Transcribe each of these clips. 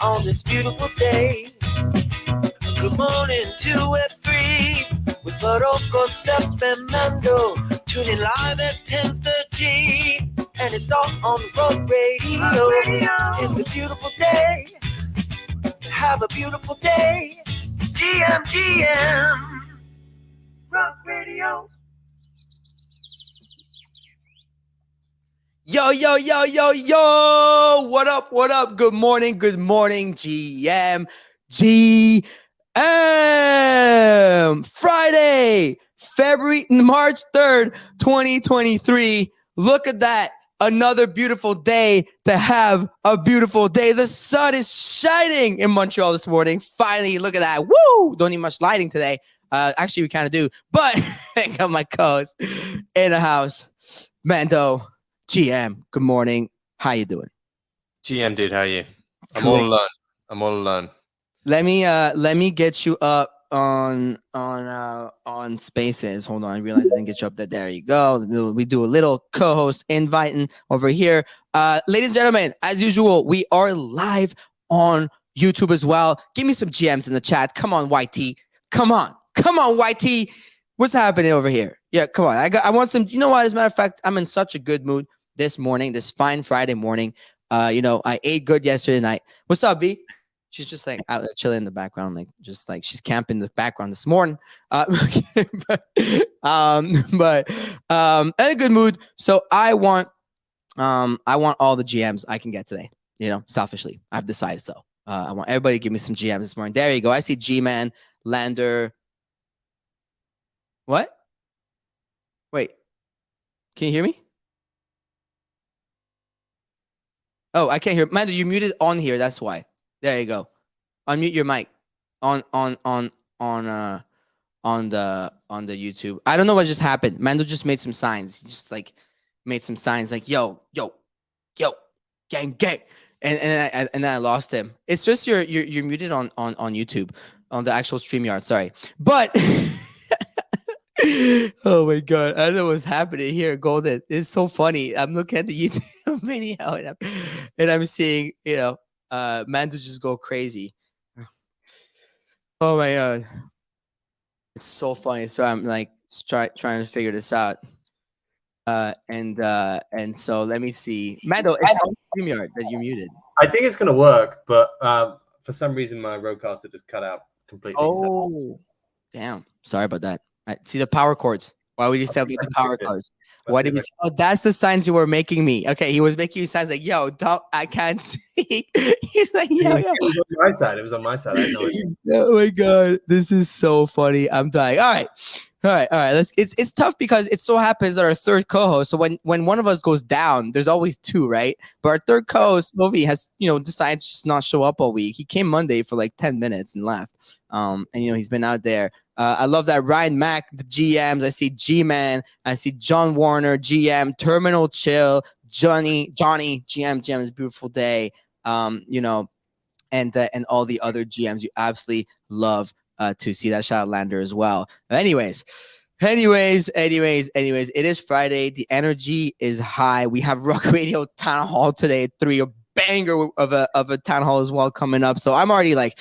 On this beautiful day. Good morning to Web3 with Morocco, Sep, and Mando. Tune in live at 10:30, and it's all on Rock Radio. It's a beautiful day. Have a beautiful day. GM, Rock Radio. Yo, what up? Good morning, GM. Friday, March 3rd, 2023. Look at that. Another beautiful day to have a beautiful day. The sun is shining in Montreal this morning. Finally, look at that. Woo! Don't need much lighting today. Actually, we kind of do. But I got my co-host in the house. Mando, GM, good morning. How you doing? GM, dude, how are you? I'm Cool. all alone. Let me get you up on Spaces. Hold on, I realized I didn't get you up there. There you go. We do a little co-host inviting over here. Ladies and gentlemen, as usual, we are live on YouTube as well. Give me some GMs in the chat. Come on, YT. Come on, YT. What's happening over here? Yeah, come on. I want some. You know what? As a matter of fact, I'm in such a good mood this morning, this fine Friday morning. I ate good yesterday night. What's up, B? She's just like out chilling in the background, like just like she's camping in the background this morning. But in a good mood. So I want all the GMs I can get today. Selfishly, I've decided so. I want everybody to give me some GMs this morning. There you go. I see G-Man, Lander. What? Wait, can you hear me? Oh, I can't hear. Mando, you muted on here. That's why. There you go. Unmute your mic on the YouTube. I don't know what just happened. Mando just made some signs. He just like made some signs like yo, gang. And then I lost him. It's just you're muted on YouTube on the actual StreamYard. Sorry. But oh my god, I don't know what's happening here, Golden. It's so funny. I'm looking at the YouTube video and I'm seeing, Mando just go crazy. Oh my god. It's so funny. So I'm like trying to figure this out. And so let me see. Mando, it's on StreamYard that you muted. I think it's gonna work, but for some reason my roadcaster just cut out completely. Oh, damn. Sorry about that. I see the power cords. Why would you say about the power cords? What did we? Oh, that's the signs you were making me. Okay, he was making you signs like, "Yo, I can't speak." He's like, "Yo." It was on my side. It was on my side. I know. Oh my god, this is so funny. I'm dying. All right. It's tough because it so happens that our third co-host. So when one of us goes down, there's always two, right? But our third co-host, Movi, has decided to just not show up all week. He came Monday for like 10 minutes and left. And he's been out there. I love that Ryan Mack, the GMs. I see G-Man. I see John Warner, GM, Terminal Chill, Johnny, GM. GM is a beautiful day. And all the other GMs you absolutely love to see that. Shout out Lander as well. Anyways, it is Friday. The energy is high. We have Rock Radio Town Hall today at 3, a banger of a town hall as well coming up. So I'm already like,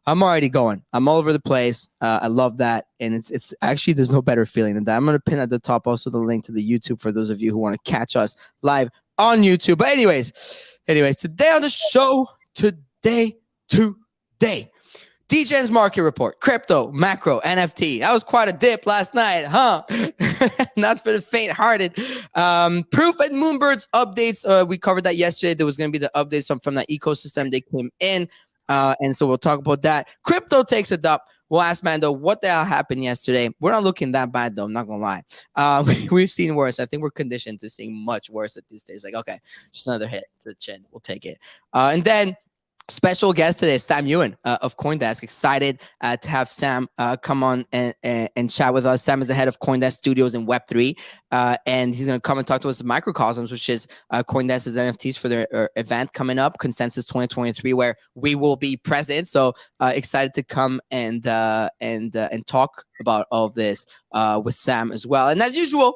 I'm already going. I'm all over the place. I love that. And it's actually, there's no better feeling than that. I'm going to pin at the top also the link to the YouTube for those of you who want to catch us live on YouTube. But anyways, today on the show, today, DJ's market report, crypto, macro, NFT. That was quite a dip last night, huh? Not for the faint-hearted. Proof and Moonbirds updates. We covered that yesterday. There was going to be the updates from that ecosystem. They came in. And so we'll talk about that. Crypto takes a dump. We'll ask Mando what the hell happened yesterday. We're not looking that bad, though. I'm not going to lie. We've seen worse. I think we're conditioned to seeing much worse at this stage. Like, okay, just another hit to the chin. We'll take it. And then special guest today, Sam Ewen of Coindesk. Excited to have Sam come on and chat with us. Sam is the head of Coindesk Studios in Web3, and he's going to come and talk to us about Microcosms, which is Coindesk's NFTs for their event coming up, Consensus 2023, where we will be present. So excited to come and talk about all of this with Sam as well. And as usual,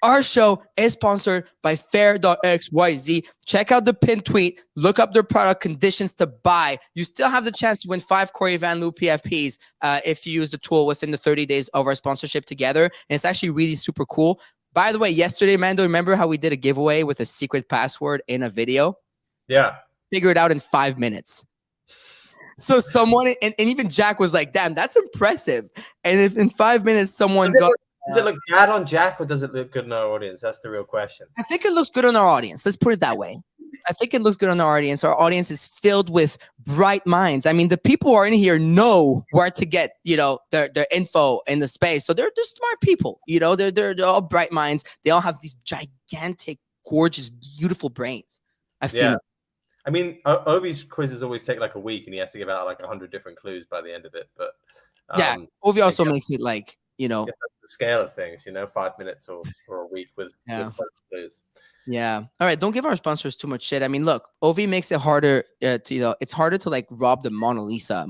Our show is sponsored by Fair.xyz. Check out the pinned tweet. Look up their product conditions to buy. You still have the chance to win 5 Corey Van Loo PFPs if you use the tool within the 30 days of our sponsorship together. And it's actually really super cool. By the way, yesterday, Mando, remember how we did a giveaway with a secret password in a video? Yeah. Figure it out in 5 minutes. So someone, and even Jack was like, damn, that's impressive. And if in 5 minutes someone got... Does it look bad on Jack or does it look good in our audience? That's the real question. I think it looks good on our audience. Let's put it that way. I think it looks good on our audience. Our audience is filled with bright minds. I mean, the people who are in here know where to get, their info in the space. So they're smart people. They're all bright minds. They all have these gigantic, gorgeous, beautiful brains. I've seen it. I mean, Ovi's quizzes always take like a week, and he has to give out like 100 different clues by the end of it. But Ovi also makes it like, the scale of things, 5 minutes or a week with clues. Yeah. All right. Don't give our sponsors too much shit. I mean, look, Ovi makes it harder it's harder to like rob the Mona Lisa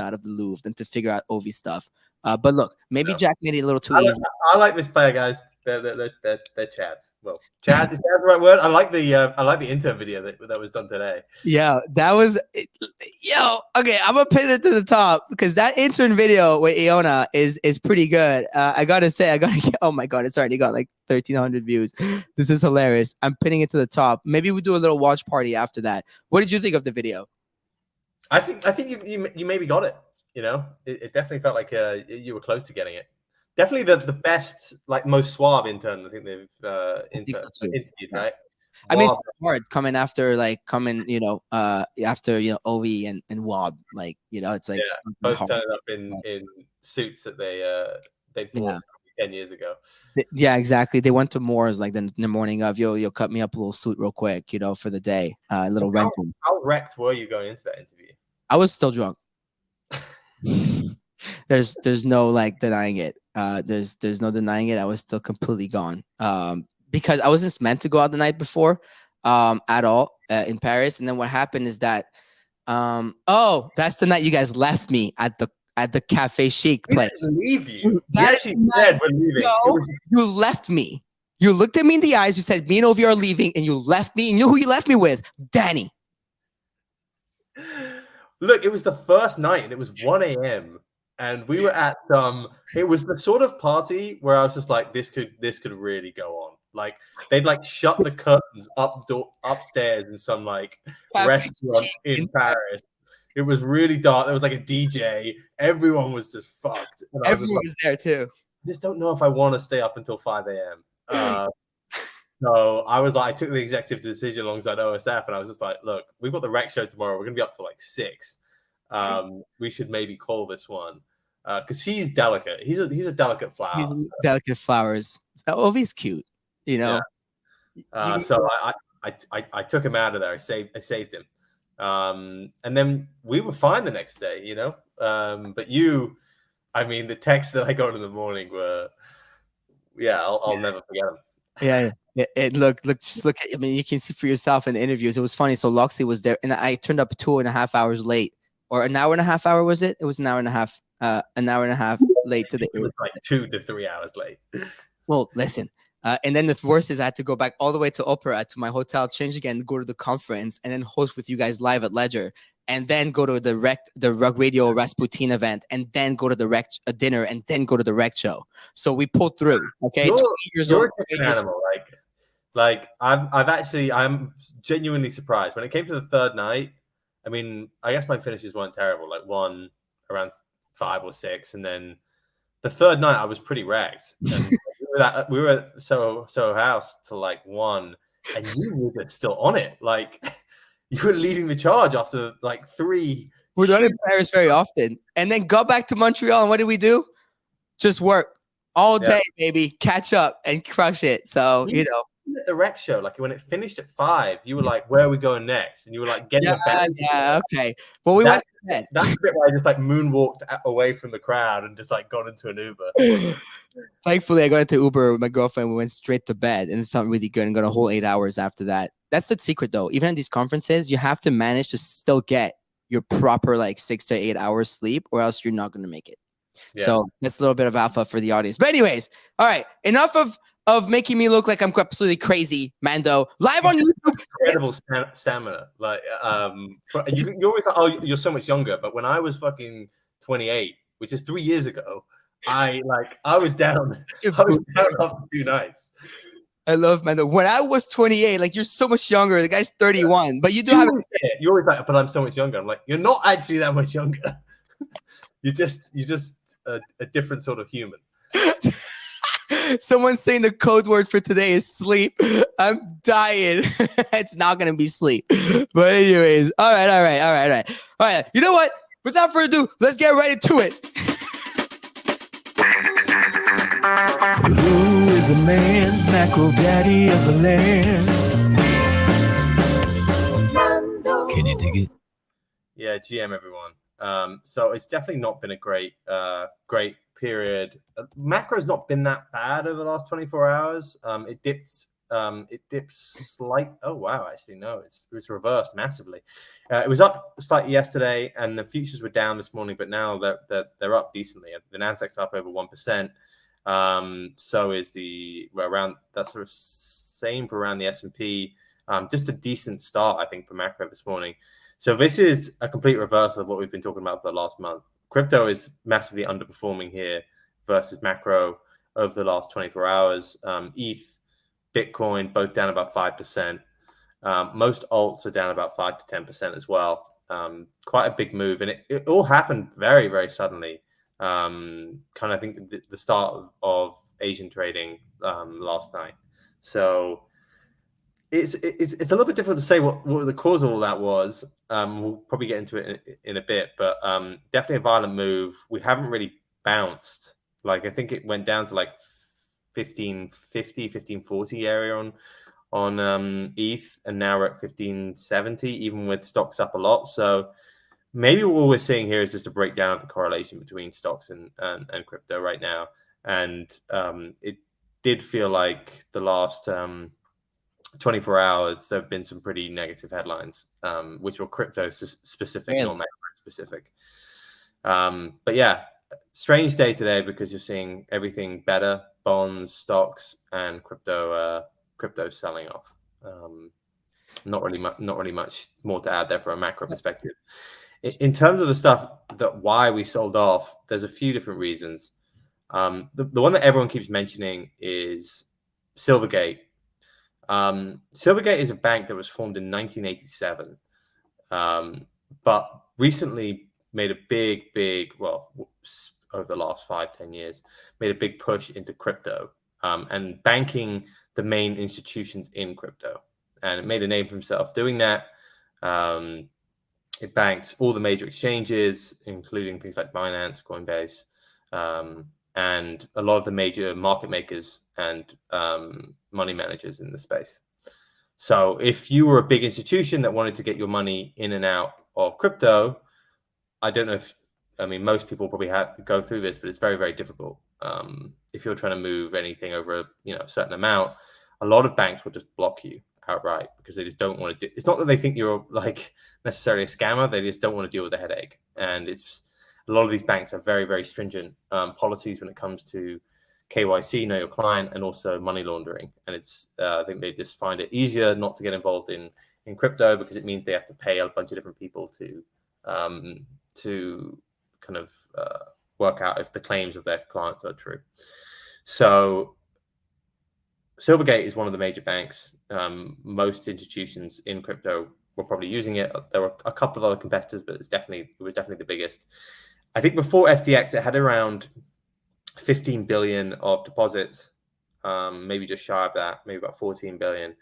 out of the Louvre than to figure out Ovi stuff. But look, maybe Jack made it a little too easy. I like this player, guys. They're chads. Well, Chad is that the right word? I like the intern video that was done today. Yeah, that was okay. I'm gonna pin it to the top because that intern video with Iona is pretty good. I gotta get. Oh my god, it's already got like 1,300 views. This is hilarious. I'm pinning it to the top. Maybe we do a little watch party after that. What did you think of the video? I think you maybe got it. It definitely felt like you were close to getting it. Definitely the best, like most suave intern I think they've interviewed, right? I mean, it's hard coming after Ovi and Wob, it's like both turning up in suits that they bought 10 years ago. Yeah, exactly. They went to Moore's like the morning of you'll cut me up a little suit real quick, for the day, little rental. How wrecked were you going into that interview? I was still drunk. There's no like denying it. There's no denying it. I was still completely gone. Because I wasn't meant to go out the night before, at all in Paris. And then what happened is that, that's the night you guys left me at the Cafe Chic place. Leave you. Said we're leaving. You left me. You looked at me in the eyes. You said me and Ovi are leaving, and you left me. And you know who you left me with? Danny. Look, it was the first night, and it was 1 a.m. And we were at it was the sort of party where I was just like, this could really go on. Like they'd like shut the curtains upstairs in some like restaurant in Paris. It was really dark. There was like a DJ. Everyone was just fucked. And everyone was there too. I just don't know if I want to stay up until 5 a.m. So I was like, I took the executive decision alongside OSF, and I was just like, look, we've got the rec show tomorrow. We're gonna be up to like 6. We should maybe call this one because he's delicate. He's a delicate flower. He's delicate flowers. Ovi's cute, Yeah. So I took him out of there. I saved him. And then we were fine the next day, But the texts that I got in the morning were, I'll never forget them. Yeah. Look. I mean, you can see for yourself in the interviews. It was funny. So Loxley was there, and I turned up 2.5 hours late. Or an hour and a half hour, was it? It was an hour and a half late to the. It was like 2 to 3 hours late. Well, listen. And then the worst is I had to go back all the way to Opera to my hotel, change again, go to the conference, and then host with you guys live at Ledger, and then go to the Rug Radio Rasputin event, and then go to the rec dinner, and then go to the rec show. So we pulled through. Okay, you're a different animal. Like I'm genuinely surprised when it came to the third night. I mean, I guess my finishes weren't terrible. Like one around 5 or 6, and then the third night I was pretty wrecked. And we were at Soho House till like 1, and you were still on it. Like you were leading the charge after like 3. We're not in Paris very often, and then got back to Montreal. And what did we do? Just work all day, baby. Catch up and crush it. So at the rec show, like when it finished at 5, you were like, where are we going next? And you were like getting a bed. Yeah, okay. Well, we went to bed. That's the bit where I just like moonwalked away from the crowd and just like got into an Uber. Thankfully, I got into Uber with my girlfriend. We went straight to bed, and it felt really good, and got a whole 8 hours after that. That's the secret, though. Even at these conferences, you have to manage to still get your proper like 6 to 8 hours sleep, or else you're not going to make it. Yeah. So that's a little bit of alpha for the audience. But anyways, all right, enough of of making me look like I'm absolutely crazy, Mando. Live on YouTube. Incredible stamina. Like, you're always like, oh, you're so much younger. But when I was fucking 28, which is 3 years ago, I was down. I was down after 2 nights. I love Mando. When I was 28, like, you're so much younger. The guy's 31, but you do have. You're always like, but I'm so much younger. I'm like, you're not actually that much younger. you're just a different sort of human. Someone's saying the code word for today is sleep. I'm dying. It's not gonna be sleep. But anyways, all right. You know what? Without further ado, let's get right into it. Who is the man, macro daddy of the land? Can you dig it? Yeah, GM everyone. So it's definitely not been a great period. Macro's not been that bad over the last 24 hours. It dips slight. Oh wow, actually no, it's reversed massively. It was up slightly yesterday, and the futures were down this morning, but now they're up decently. The Nasdaq's up over 1%. So is around that sort of same for around the S&P. Just a decent start, I think, for macro this morning. So this is a complete reversal of what we've been talking about for the last month. Crypto is massively underperforming here versus macro over the last 24 hours. ETH, Bitcoin, both down about 5%. Most alts are down about 5 to 10% as well. Quite a big move. And it all happened very, very suddenly. Kind of, I think, the start of Asian trading last night. So it's a little bit difficult to say what the cause of all that was. We'll probably get into it in a bit, but definitely a violent move. We haven't really bounced. Like, I think it went down to like 1550, 1540 area on ETH, and now we're at 1570, even with stocks up a lot. So maybe what we're seeing here is just a breakdown of the correlation between stocks and crypto right now. And it did feel like the last 24 hours, there have been some pretty negative headlines, which were crypto specific, not macro specific. But yeah, strange day today because you're seeing everything better: bonds, stocks, and crypto selling off. Not really much more to add there from a macro perspective. In terms of the stuff why we sold off, there's a few different reasons. The one that everyone keeps mentioning is Silvergate. Silvergate is a bank that was formed in 1987, but recently made a big, over the last 5-10 years, made a big push into crypto and banking the main institutions in crypto. And it made a name for himself doing that. It banked all the major exchanges, including things like Binance, Coindesk, and a lot of the major market makers and money managers in the space. So if you were a big institution that wanted to get your money in and out of crypto, most people probably go through this, but it's very, very difficult. If you're trying to move anything over a certain amount, a lot of banks will just block you outright because they just don't want to do. It's not that they think you're like necessarily a scammer; they just don't want to deal with the headache. And it's a lot of these banks have very, very stringent policies when it comes to KYC, know your client, and also money laundering. And it's I think they just find it easier not to get involved in crypto because it means they have to pay a bunch of different people to kind of work out if the claims of their clients are true. So Silvergate is one of the major banks. Most institutions in crypto were probably using it. There were a couple of other competitors, but it was definitely the biggest. I think before FTX, it had around 15 billion of deposits, maybe just shy of that, maybe about 14 billion.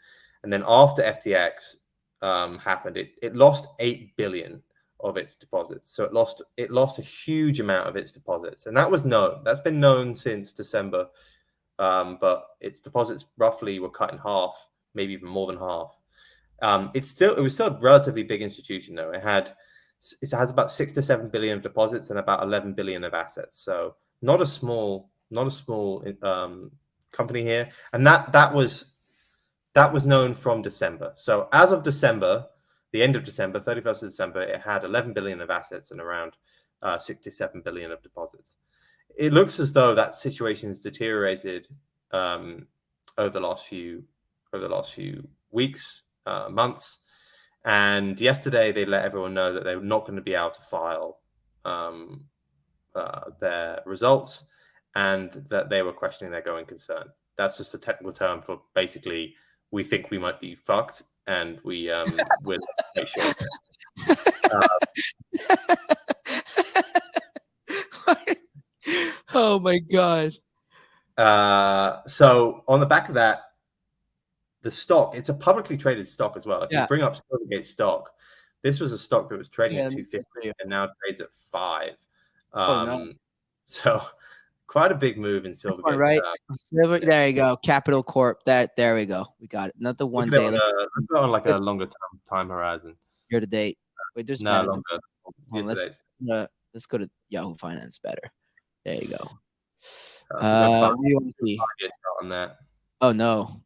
And then after FTX happened, it lost 8 billion of its deposits. So it lost a huge amount of its deposits, and that was known. That's been known since December. But its deposits roughly were cut in half, maybe even more than half. It was still a relatively big institution, though. It has about 6 to 7 billion of deposits and about 11 billion of assets. So not a small company here. And that was known from December. So as of December, the end of December, 31st of December, it had 11 billion of assets and around 67 billion of deposits. It looks as though that situation has deteriorated over the last few weeks, months. And yesterday they let everyone know that they were not going to be able to file their results, and that they were questioning their going concern. That's just a technical term for basically we think we might be fucked, and we will make sure. Oh my god. So on the back of that, the stock, it's a publicly traded stock as well. If you bring up Silvergate stock, this was a stock that was trading at 250 and now trades at 5. So quite a big move in Silvergate. One, right? There you go. Capital Corp. There we go. We got it. Not the one day. Let's go on like a longer time horizon. Year to date. Wait, there's no longer. Let's go to Yahoo Finance better. There you go. What do you want to see on that? Oh no.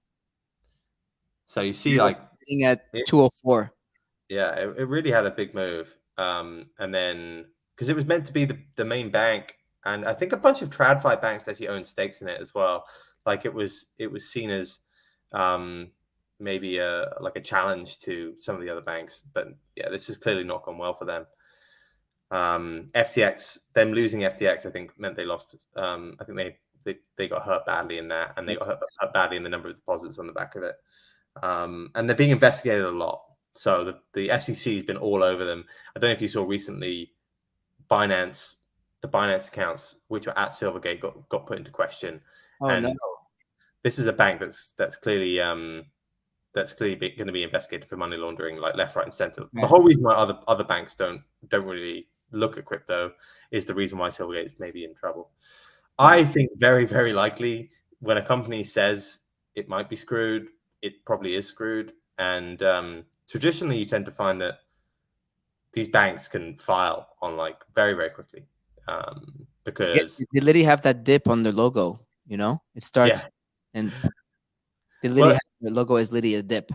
So you see, like being at 204. Yeah, it really had a big move. And then because it was meant to be the main bank, and I think a bunch of TradFi banks actually own stakes in it as well. Like it was seen as maybe a challenge to some of the other banks. But yeah, this has clearly not gone well for them. FTX, them losing FTX, I think meant they lost. I think they got hurt badly in that, and they got hurt badly in the number of deposits on the back of it. And they're being investigated a lot. So the SEC has been all over them. I don't know if you saw recently, the Binance accounts, which were at Silvergate, got put into question. No. This is a bank that's clearly going to be investigated for money laundering, like left, right, and center. Yeah. The whole reason why other banks don't really look at crypto is the reason why Silvergate is maybe in trouble. I think very, very likely when a company says it might be screwed, it probably is screwed. And traditionally, you tend to find that these banks can file on like very, very quickly because they literally have that dip on their logo. You know, it starts and they literally have their logo is literally a dip.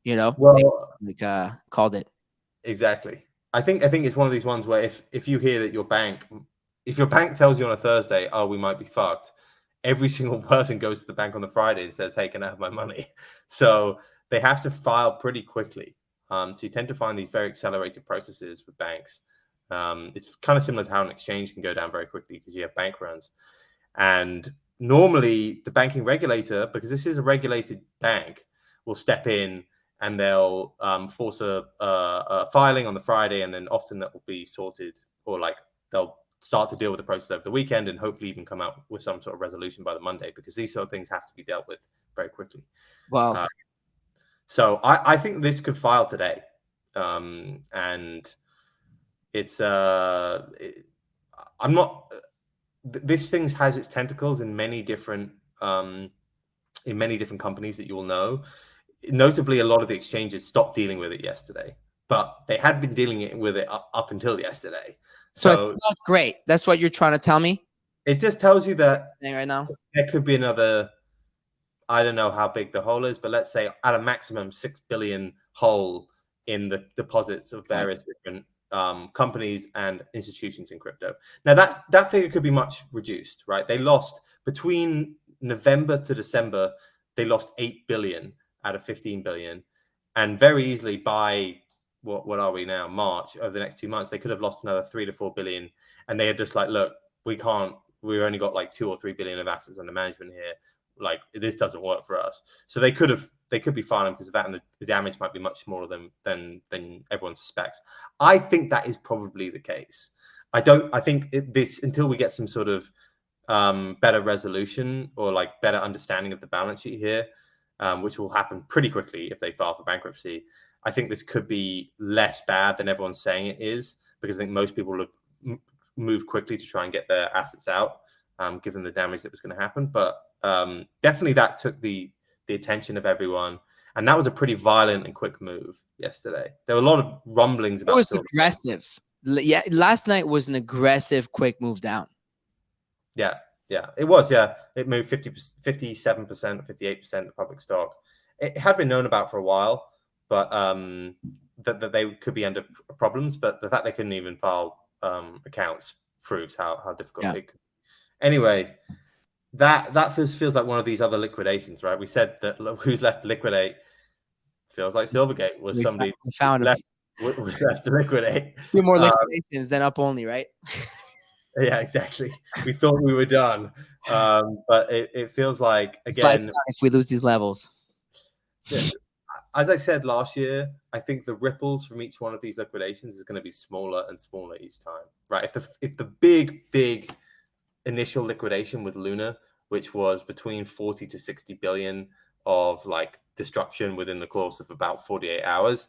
You know, called it exactly. I think it's one of these ones where if you hear that if your bank tells you on a Thursday, oh, we might be fucked, every single person goes to the bank on the Friday and says, hey, can I have my money? So they have to file pretty quickly. So you tend to find these very accelerated processes with banks. It's kind of similar to how an exchange can go down very quickly because you have bank runs. And normally the banking regulator, because this is a regulated bank, will step in and they'll force a filing on the Friday, and then often that will be sorted, or like they'll start to deal with the process over the weekend and hopefully even come out with some sort of resolution by the Monday, because these sort of things have to be dealt with very quickly. Wow. So I think this could file today. And it's this thing has its tentacles in many different companies that you will know. Notably, a lot of the exchanges stopped dealing with it yesterday, but they had been dealing with it up until yesterday. So it's not great. That's what you're trying to tell me? It just tells you that right now there could be another, I don't know how big the hole is, but let's say at a maximum 6 billion hole in the deposits of various different companies and institutions in crypto. Now that figure could be much reduced, right? They lost between November to December, they lost 8 billion out of 15 billion. And very easily by what are we now, March, over the next 2 months, they could have lost another 3 to 4 billion. And they are just like, look, we've only got like 2 or 3 billion of assets under management here. Like, this doesn't work for us. So they could be filing because of that, and the damage might be much smaller than everyone suspects. I think that is probably the case. I think this, until we get some sort of better resolution or like better understanding of the balance sheet here, which will happen pretty quickly if they file for bankruptcy, I think this could be less bad than everyone's saying it is, because I think most people will have moved quickly to try and get their assets out, given the damage that was going to happen. But definitely that took the attention of everyone, and that was a pretty violent and quick move yesterday. There were a lot of rumblings about it. Was aggressive. Yeah, last night was an aggressive, quick move down. Yeah, it was. Yeah, it moved 57%, 58% of public stock. It had been known about for a while, but that they could be under problems. But the fact they couldn't even file accounts proves how difficult it could be. Anyway, that feels like one of these other liquidations, right? We said that who's left to liquidate feels like Silvergate was somebody found him. was left to liquidate. A few more liquidations than up only, right? Yeah, exactly. We thought we were done, but it feels like, again, if we lose these levels. As I said last year, I think the ripples from each one of these liquidations is going to be smaller and smaller each time, right? If the big initial liquidation with Luna, which was between 40 to 60 billion of like destruction within the course of about 48 hours,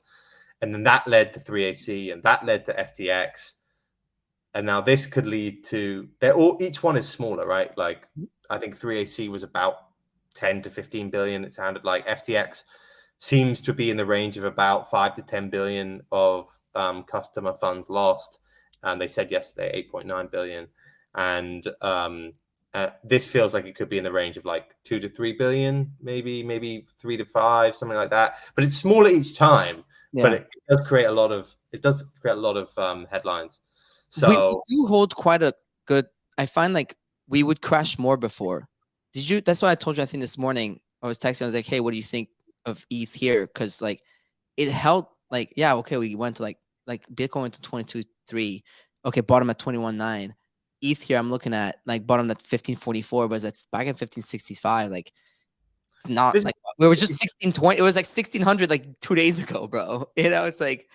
and then that led to 3AC, and that led to FTX, and now this could lead to, each one is smaller, right? Like I think 3AC was about 10 to 15 billion. It sounded like FTX seems to be in the range of about 5 to 10 billion of customer funds lost, and they said yesterday 8.9 billion. And this feels like it could be in the range of like 2 to 3 billion, maybe 3 to 5, something like that. But it's smaller each time. Yeah. But it does create a lot of headlines. So we do hold quite a good. I find like we would crash more before. Did you? That's why I told you. I think this morning I was texting. I was like, "Hey, what do you think of ETH here?" Because like it held. Like, yeah, okay, we went to like Bitcoin went to 22.3. Okay, bottom at 21.9. ETH here, I'm looking at like bottom at 1544, but it's back at 1565. Like, it's not like we were just 1620. It was like 1600 like 2 days ago, bro. You know, it's like.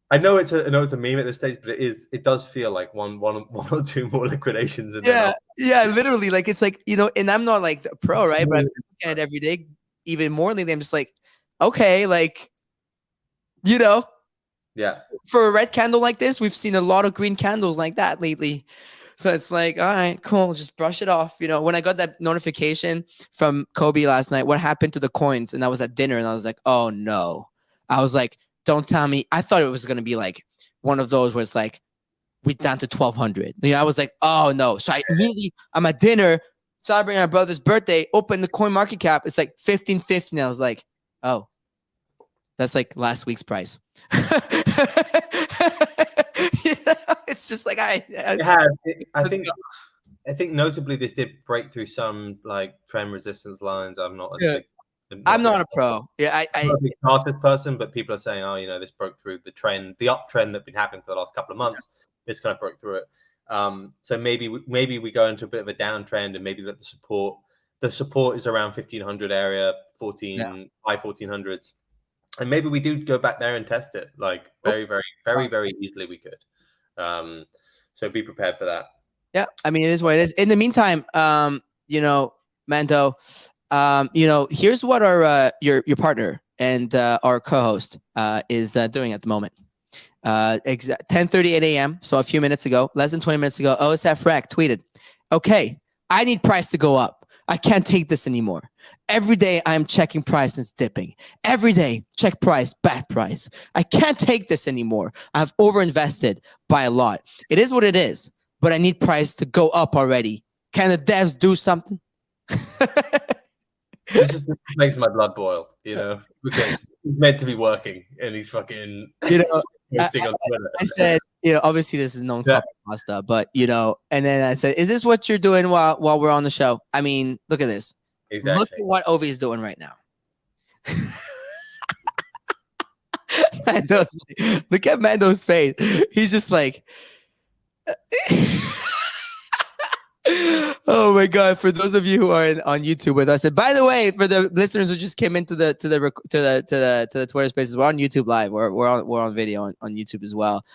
I know it's a meme at this stage, but it does feel like one or two more liquidations. And yeah, literally, like it's like, you know, and I'm not like the pro, right? But I'm looking at it every day, even more lately. I'm just like, okay, like, you know, yeah. For a red candle like this, we've seen a lot of green candles like that lately. So it's like, all right, cool, just brush it off. You know, when I got that notification from Kobe last night, what happened to the coins? And I was at dinner and I was like, oh no. I was like, don't tell me. I thought it was going to be like one of those where it's like, we down to 1,200. You know, I was like, oh no. So I'm at dinner, celebrating my brother's birthday, open the coin market cap. It's like 1550. And I was like, oh, that's like last week's price. You know, it's just like I think notably this did break through some like trend resistance lines. I'm not a pro. Yeah, I'm not a big chartist person, but people are saying, oh, you know, this broke through the trend, the uptrend that's been happening for the last couple of months. This kind of broke through it. So maybe we go into a bit of a downtrend, and maybe that the support is around 1500 area, high 1400s. And maybe we do go back there and test it, like very easily we could. So be prepared for that. Yeah, I mean, it is what it is. In the meantime, you know, Mando, you know, here's what our your partner and our co-host is doing at the moment. 10:38 a.m. So a few minutes ago, less than 20 minutes ago, OSF Rec tweeted, "Okay, I need price to go up. I can't take this anymore. Every day I'm checking price and it's dipping. Every day, check price, bad price. I can't take this anymore. I've overinvested by a lot. It is what it is, but I need price to go up already. Can the devs do something?" This makes my blood boil, you know, because he's meant to be working and he's fucking, you know, I said, you know, obviously this is non-copy pasta, but you know, and then I said, is this what you're doing while we're on the show? I mean, look at this. Exactly. Look at what Ovi is doing right now. Look at Mando's face. He's just like, oh my god! For those of you who are on YouTube with us, and by the way, for the listeners who just came into the Twitter Spaces, we're on YouTube live. We're on video on YouTube as well.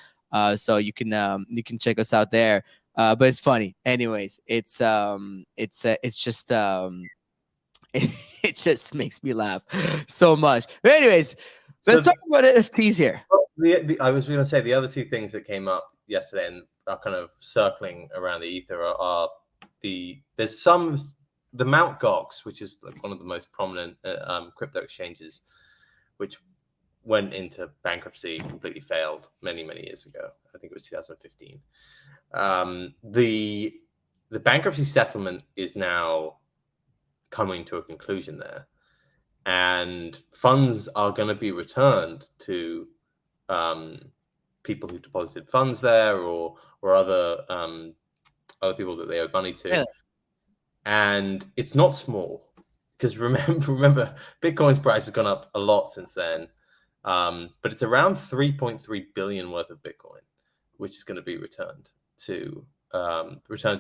So you can check us out there. But it's funny. Anyways, it's just it just makes me laugh so much. But anyways, let's talk about NFTs here. I was going to say the other two things that came up yesterday and are kind of circling around the ether are the Mt. Gox, which is like one of the most prominent crypto exchanges, which went into bankruptcy, completely failed many years ago. I think it was 2015. The bankruptcy settlement is now coming to a conclusion there, and funds are going to be returned to people who deposited funds there or other people that they owe money to. and it's not small because remember, Bitcoin's price has gone up a lot since then, but it's around 3.3 billion worth of Bitcoin, which is going to be returned to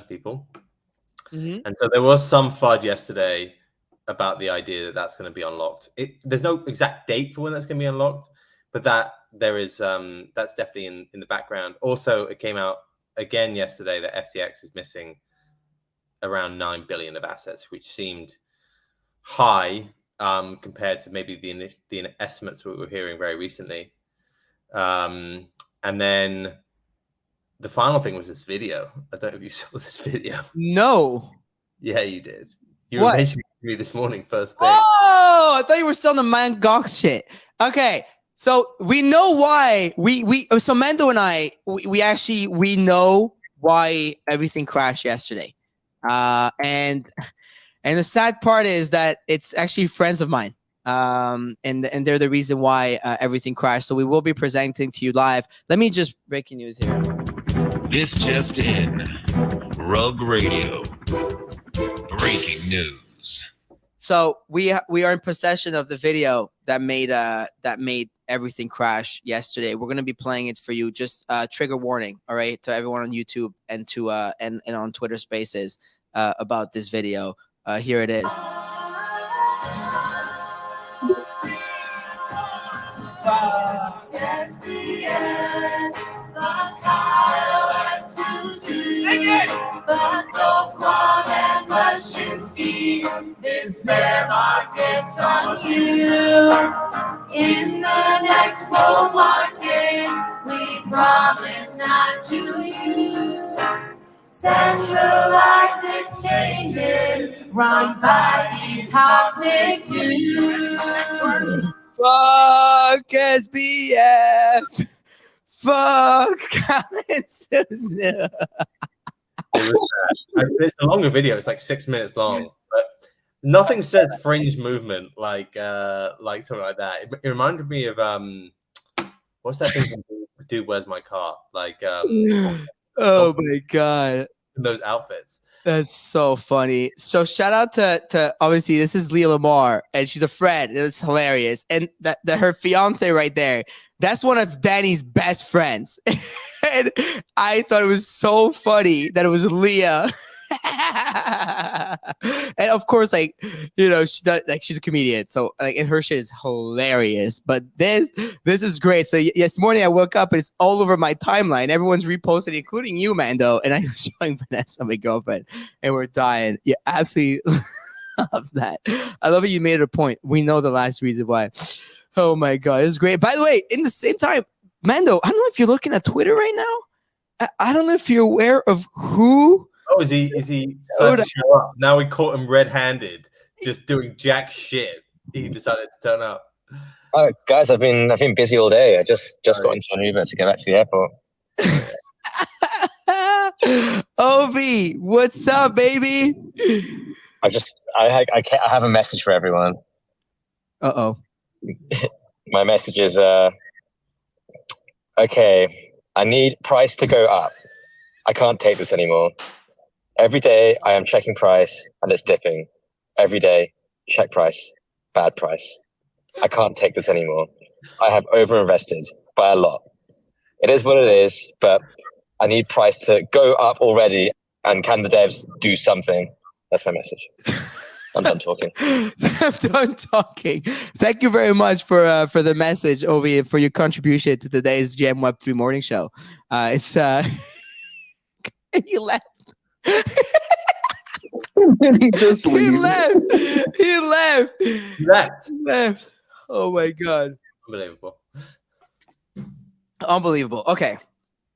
people. And so there was some FUD yesterday about the idea that that's going to be unlocked. There's no exact date for when that's going to be unlocked, but that's definitely in the background. Also, it came out again yesterday that FTX is missing around 9 billion of assets, which seemed high compared to maybe the estimates we were hearing very recently. And then the final thing was this video. I don't know if you saw this video. No. Yeah, you did. You What? mentioned it to me this morning, first thing. Oh, I thought you were still on the Man Gox shit. Okay, so we know why so Mando and I we know why everything crashed yesterday, and the sad part is that it's actually friends of mine, and they're the reason why everything crashed. So we will be presenting to you live. Let me just breaking news here. This just in. Rug Radio. Breaking news. So we are in possession of the video that made everything crash yesterday. We're gonna be playing it for you. Just trigger warning, all right, to everyone on YouTube and to and on Twitter Spaces about this video. Here it is. This bear market's on you. In the next bull market, we promise not to use centralized exchanges run by these toxic dudes. Fuck SBF. Fuck Colin Susan. It's a longer video. It's like 6 minutes long, but nothing says fringe movement like something like that. It reminded me of what's that thing from Dude, Where's My Car? Like oh my god, those outfits. That's so funny. So shout out to obviously this is Leah Lamar and she's a friend. It's hilarious. And that her fiance right there, that's one of Danny's best friends. And I thought it was so funny that it was Leah. And of course, like, you know, she's a comedian, so like, and her shit is hilarious. But this is great. So yes, morning I woke up and it's all over my timeline. Everyone's reposting, including you, Mando. And I'm showing Vanessa, my girlfriend, and we're dying. Yeah, absolutely love that. I love it. You made it a point. We know the last reason why. Oh my god, it's great. By the way, in the same time, Mando, I don't know if you're looking at Twitter right now. I don't know if you're aware of who. Oh, is he decided to show up? Now we caught him red-handed, just doing jack shit. He decided to turn up. Oh, guys, I've been busy all day. I just got into an Uber to get back to the airport. Ovi, what's up, baby? I have a message for everyone. Uh-oh. My message is okay, I need price to go up. I can't take this anymore. Every day I am checking price and it's dipping. Every day, check price, bad price. I can't take this anymore. I have overinvested by a lot. It is what it is, but I need price to go up already. And can the devs do something? That's my message. I'm done talking. I'm done talking. Thank you very much for the message, Ovi, for your contribution to today's GM Web3 morning show. He left. He just He leave. left. Oh my god. Unbelievable. Okay.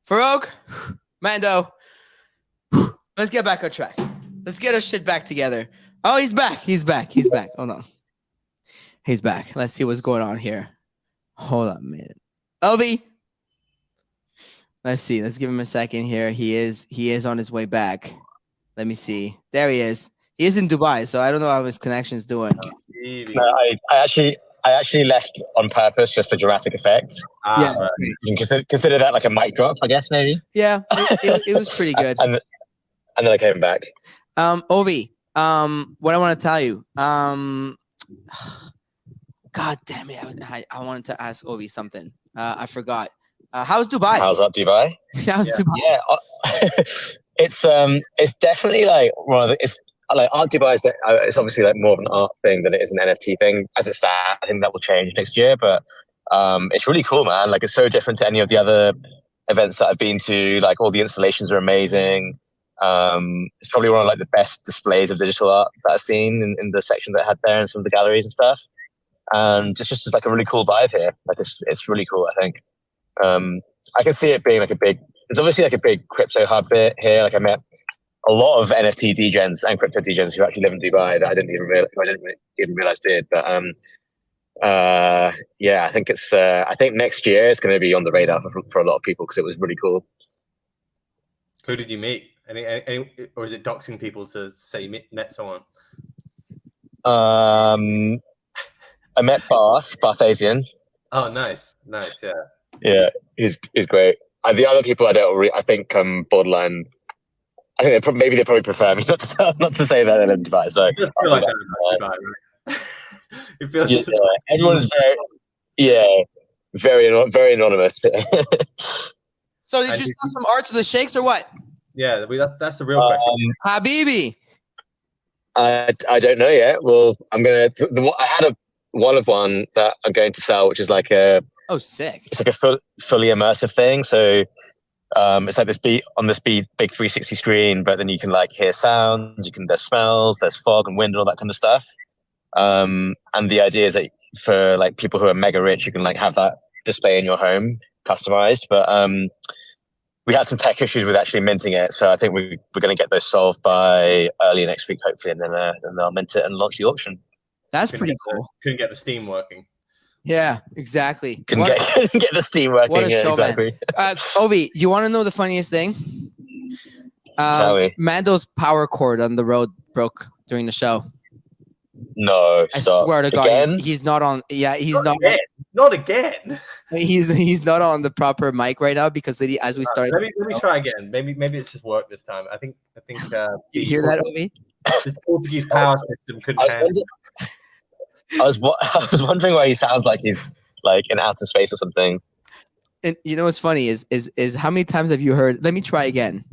Farouk, Mando, let's get back on track. Let's get our shit back together. Oh, he's back. Hold on. He's back. Let's see what's going on here. Hold on a minute. Ovi. Let's see. Let's give him a second here. He is on his way back. Let me see. There he is. He is in Dubai, so I don't know how his connection's doing. No, I actually left on purpose just for dramatic effect. Yeah. You can consider that like a mic drop, I guess, maybe. Yeah, it was pretty good. and then I came back. Ovi, what I want to tell you. God damn it! I wanted to ask Ovi something. I forgot. How's Dubai? How's up, Dubai? How's Dubai? Yeah, it's definitely like one of the, it's like art Dubai is it's obviously like more of an art thing than it is an NFT thing. As it stands, I think that will change next year, but it's really cool, man. Like it's so different to any of the other events that I've been to. Like all the installations are amazing. It's probably one of like the best displays of digital art that I've seen in the section that I had there and some of the galleries and stuff. And it's just like a really cool vibe here. Like it's really cool, I think. I can see it being like it's obviously like a big crypto hub here. Like I met a lot of NFT degens and crypto degens who actually live in Dubai that I didn't even realize did. But yeah, I think I think next year it's going to be on the radar for a lot of people because it was really cool. Who did you meet? Any, or is it doxing people to say you met someone? I met Bath Asian. Oh, nice, yeah. Yeah, he's great. And the other people I think borderline. I think maybe they probably prefer me not to say that they live in Dubai. So it feels like that about Dubai, right? It feels everyone's very anonymous. So did you sell some art to the sheikhs or what? Yeah, that's the real question. Habibi. I don't know yet. Well, I'm gonna. I had one that I'm going to sell, which is like sick. It's like a fully immersive thing. So it's like this big 360 screen, but then you can like hear sounds. There's smells, there's fog and wind and all that kind of stuff. And the idea is that for like people who are mega rich, you can like have that display in your home, customized. But we had some tech issues with actually minting it, so I think we're going to get those solved by early next week, hopefully, and then they'll mint it and launch the auction. That's pretty cool. Couldn't get the Steam working. Yeah, exactly. Couldn't get the Steam working. What a show, exactly. Ovi, you want to know the funniest thing? Tell me. Mando's power cord on the road broke during the show. No, I swear to God, again? he's not on. Yeah, he's not. Not again. He's not on the proper mic right now because as we started. Let me try again. Maybe it's just work this time. I think. You hear that, Ovi? The Portuguese power system couldn't handle. I was wondering why he sounds like he's like in outer space or something. And you know what's funny is how many times have you heard? Let me try again.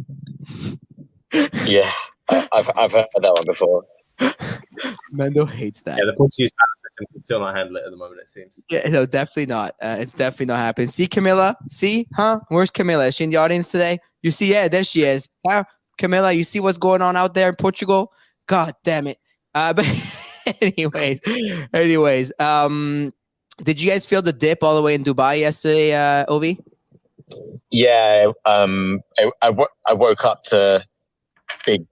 Yeah, I've heard that one before. Mando hates that. Yeah, the Portuguese power system can still not handle it at the moment. It seems. Yeah, no, definitely not. It's definitely not happening. See Camilla? See, huh? Where's Camilla? Is she in the audience today? You see? Yeah, there she is. Huh? Camilla, you see what's going on out there in Portugal? God damn it. But anyways, did you guys feel the dip all the way in Dubai yesterday, Ovi? Yeah, I woke up to big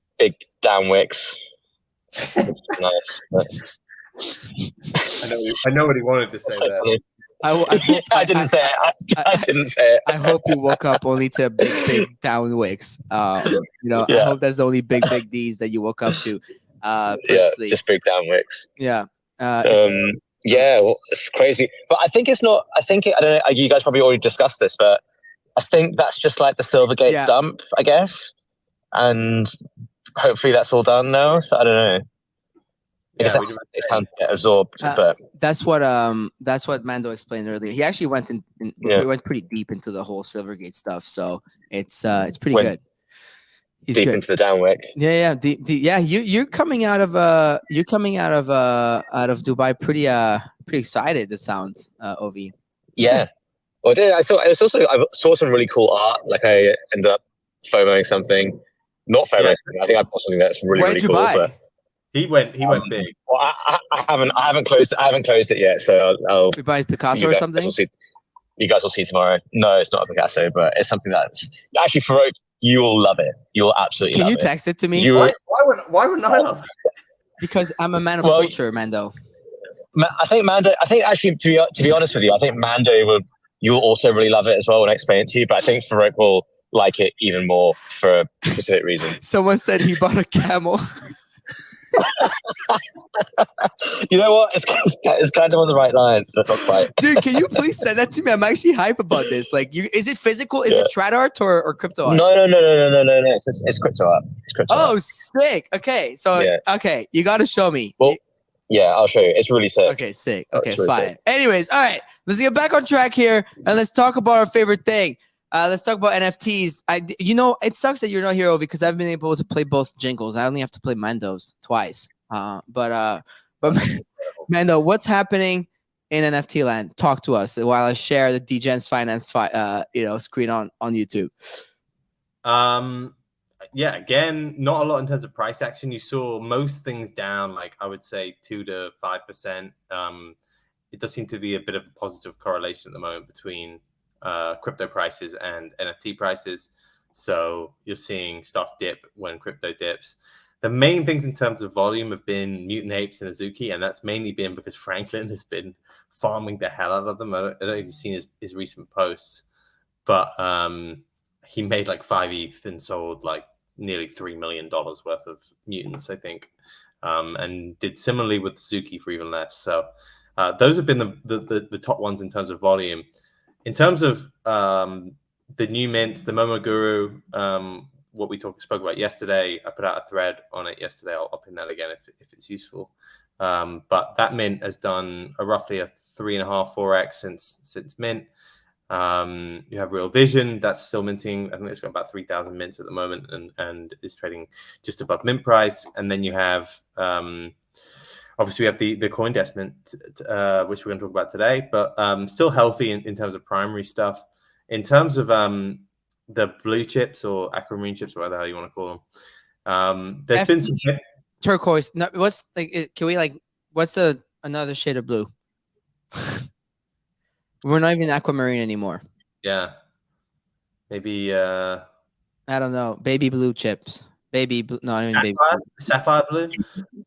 down wicks. Nice. I know what he wanted to say there. I didn't say it. I didn't say it. I hope you woke up only to big down wicks. I hope that's the only big D's that you woke up to. Personally. Just big down wicks. Yeah. Well, it's crazy, but I think it's not. I don't know. You guys probably already discussed this, but I think that's just like the Silvergate dump, I guess, and hopefully that's all done now. So I don't know. It's time to get absorbed, but that's what Mando explained earlier. He actually went he went pretty deep into the whole Silvergate stuff, so it's pretty good. He's deep good. Into the downwick. Yeah. You're coming out of Dubai pretty excited. It sounds, Ovi. Yeah. Well, I saw some really cool art. Like I ended up FOMOing something. Not FOMOing something. I think I bought something that's really cool. But he went big. Well, I haven't closed it yet. So I'll you buy Picasso or something. You guys will see tomorrow. No, it's not a Picasso, but it's something that's actually Farouk. You will love it. You will absolutely love it. Can you text it to me? Why wouldn't I love it? Because I'm a man of culture, Mando. I think actually, to be honest with you, I think Mando you will also really love it as well when I explain it to you. But I think Farouk will like it even more for a specific reason. Someone said he bought a camel. You know what? It's kind of on the right line, but not quite. Dude, can you please send that to me? I'm actually hype about this. Like, is it physical? Is it trad art or crypto art? No. It's crypto art. It's crypto Oh, art. sick. Okay, so okay, you got to show me. Well, yeah, I'll show you. It's really sick. Okay, sick. Okay, really fine. sick. Anyways, all right, let's get back on track here and let's talk about our favorite thing. Let's talk about NFTs. It sucks that you're not here, Ovi, because I've been able to play both jingles. I only have to play Mando's twice. But Mando, what's happening in NFT land? Talk to us while I share the Degen's Finance screen on YouTube. Yeah, again, not a lot in terms of price action. You saw most things down, like I would say 2 to 5%. It does seem to be a bit of a positive correlation at the moment between crypto prices and NFT prices. So you're seeing stuff dip when crypto dips. The main things in terms of volume have been Mutant Apes and Azuki, and that's mainly been because Franklin has been farming the hell out of them. I don't know if you've seen his recent posts, but he made like 5 ETH and sold like nearly $3 million worth of mutants, I think, and did similarly with Azuki for even less. So those have been the top ones in terms of volume. In terms of the new mints, the Momoguru, what we spoke about yesterday, I put out a thread on it yesterday. I'll pin that again if it's useful. But that mint has done roughly a 3.5, 4x since mint. You have Real Vision that's still minting. I think it's got about 3,000 mints at the moment and is trading just above mint price. And then you have obviously we have the Coindesk mint, which we're going to talk about today, but still healthy in terms of primary stuff. In terms of the blue chips or aquamarine chips, whatever the hell you want to call them, there's been some turquoise. No, what's like? Can we what's another shade of blue? We're not even aquamarine anymore. Yeah, maybe. I don't know. Baby blue chips. Baby blue. No, I don't mean sapphire blue.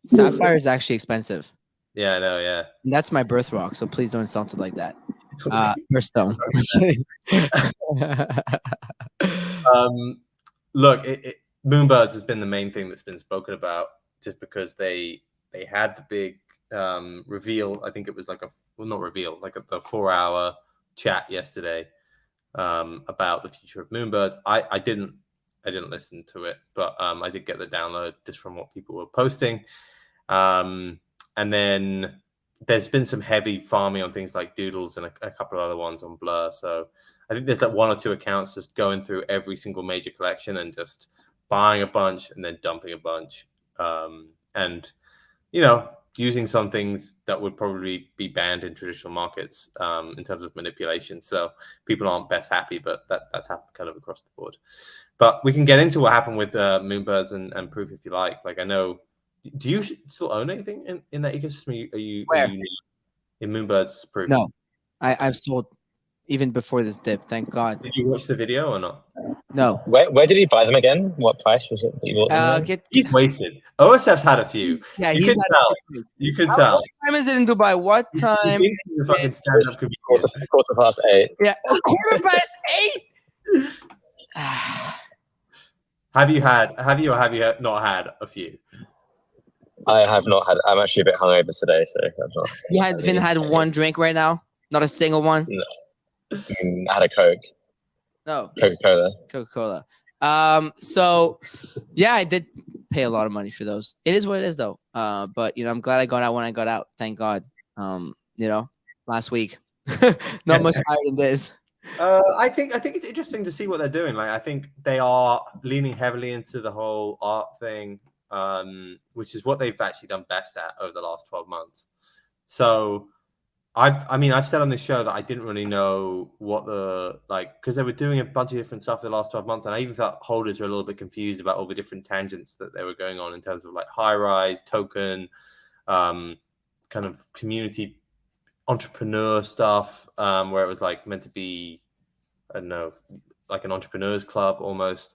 Sapphire is actually expensive. Yeah, I know. Yeah, and that's my birth rock. So please don't insult it like that. Stone. Look, Moonbirds has been the main thing that's been spoken about, just because they had the big reveal. I think it was the 4-hour chat yesterday about the future of Moonbirds. I didn't listen to it, but I did get the download just from what people were posting. And then there's been some heavy farming on things like Doodles and a couple of other ones on Blur. So I think there's 1 or 2 accounts just going through every single major collection and just buying a bunch and then dumping a bunch. And, using some things that would probably be banned in traditional markets in terms of manipulation. So people aren't best happy, but that's happened kind of across the board. But we can get into what happened with Moonbirds and Proof if you like. I know, do you still own anything in that ecosystem? Are you in Moonbirds Proof? No, I've sold even before this dip. Thank God. Did you watch the video or not? No. Where did he buy them again? What price was it that you bought them? He's wasted. OSF's had a few. You can tell. You can tell. What time is it in Dubai? What time? The fucking stand-up could be quarter past 8. Yeah, a 8:15. Have you or have you not had a few? I have not had. I'm actually a bit hungover today, so I've not. You haven't had one drink right now? Not a single one? No. I had a Coke. No. Coca-Cola. So yeah, I did pay a lot of money for those. It is what it is though. But I'm glad I got out when I got out. Thank God. Last week. Not much higher than this. I think it's interesting to see what they're doing. I think they are leaning heavily into the whole art thing, which is what they've actually done best at over the last 12 months. So I've said on this show that I didn't really know what because they were doing a bunch of different stuff the last 12 months. And I even thought holders were a little bit confused about all the different tangents that they were going on in terms of high rise, token, kind of community entrepreneur stuff, where it was meant to be, I don't know, like an entrepreneurs club almost.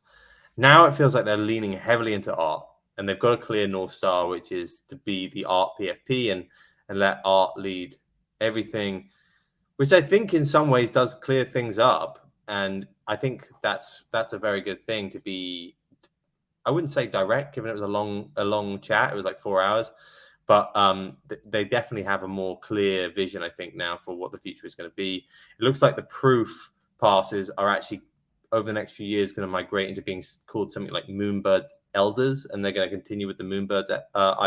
Now it feels like they're leaning heavily into art, and they've got a clear North Star, which is to be the art PFP and let art lead everything, which I think in some ways does clear things up. And I think that's a very good thing to be I wouldn't say direct, given it was a long chat. It was like 4 hours, but they definitely have a more clear vision, I think, now for what the future is going to be. It looks like the proof passes are actually over the next few years going to migrate into being called something like Moonbirds Elders, and they're going to continue with the Moonbirds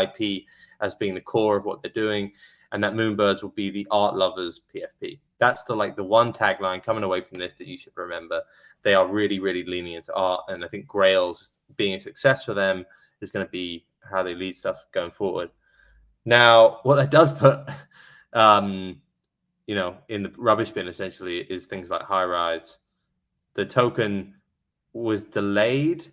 IP as being the core of what they're doing, and that Moonbirds will be the art lovers PFP. That's the one tagline coming away from this that you should remember. They are really, really leaning into art, and I think Grails being a success for them is going to be how they lead stuff going forward. Now, what that does put, in the rubbish bin essentially is things like high rides. The token was delayed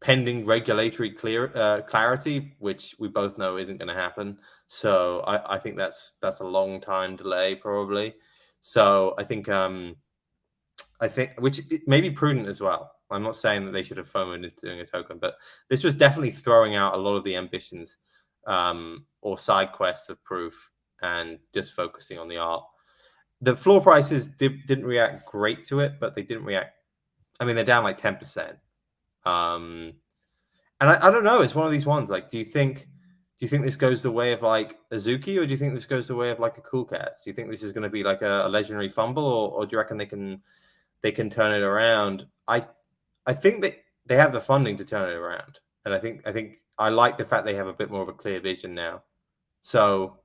pending regulatory clarity, which we both know isn't going to happen. So I think that's a long time delay probably. So I think which may be prudent as well. I'm not saying that they should have FOMO'd into doing a token, but this was definitely throwing out a lot of the ambitions or side quests of proof and just focusing on the art. The floor prices didn't react great to it, but they didn't react. I mean, they're down like 10%. And I don't know. It's one of these ones. Like, do you think this goes the way of like Azuki, or do you think this goes the way of like a Cool Cats? Do you think this is going to be like a legendary fumble, or do you reckon they can turn it around? I think that they have the funding to turn it around, and I think I like the fact they have a bit more of a clear vision now. So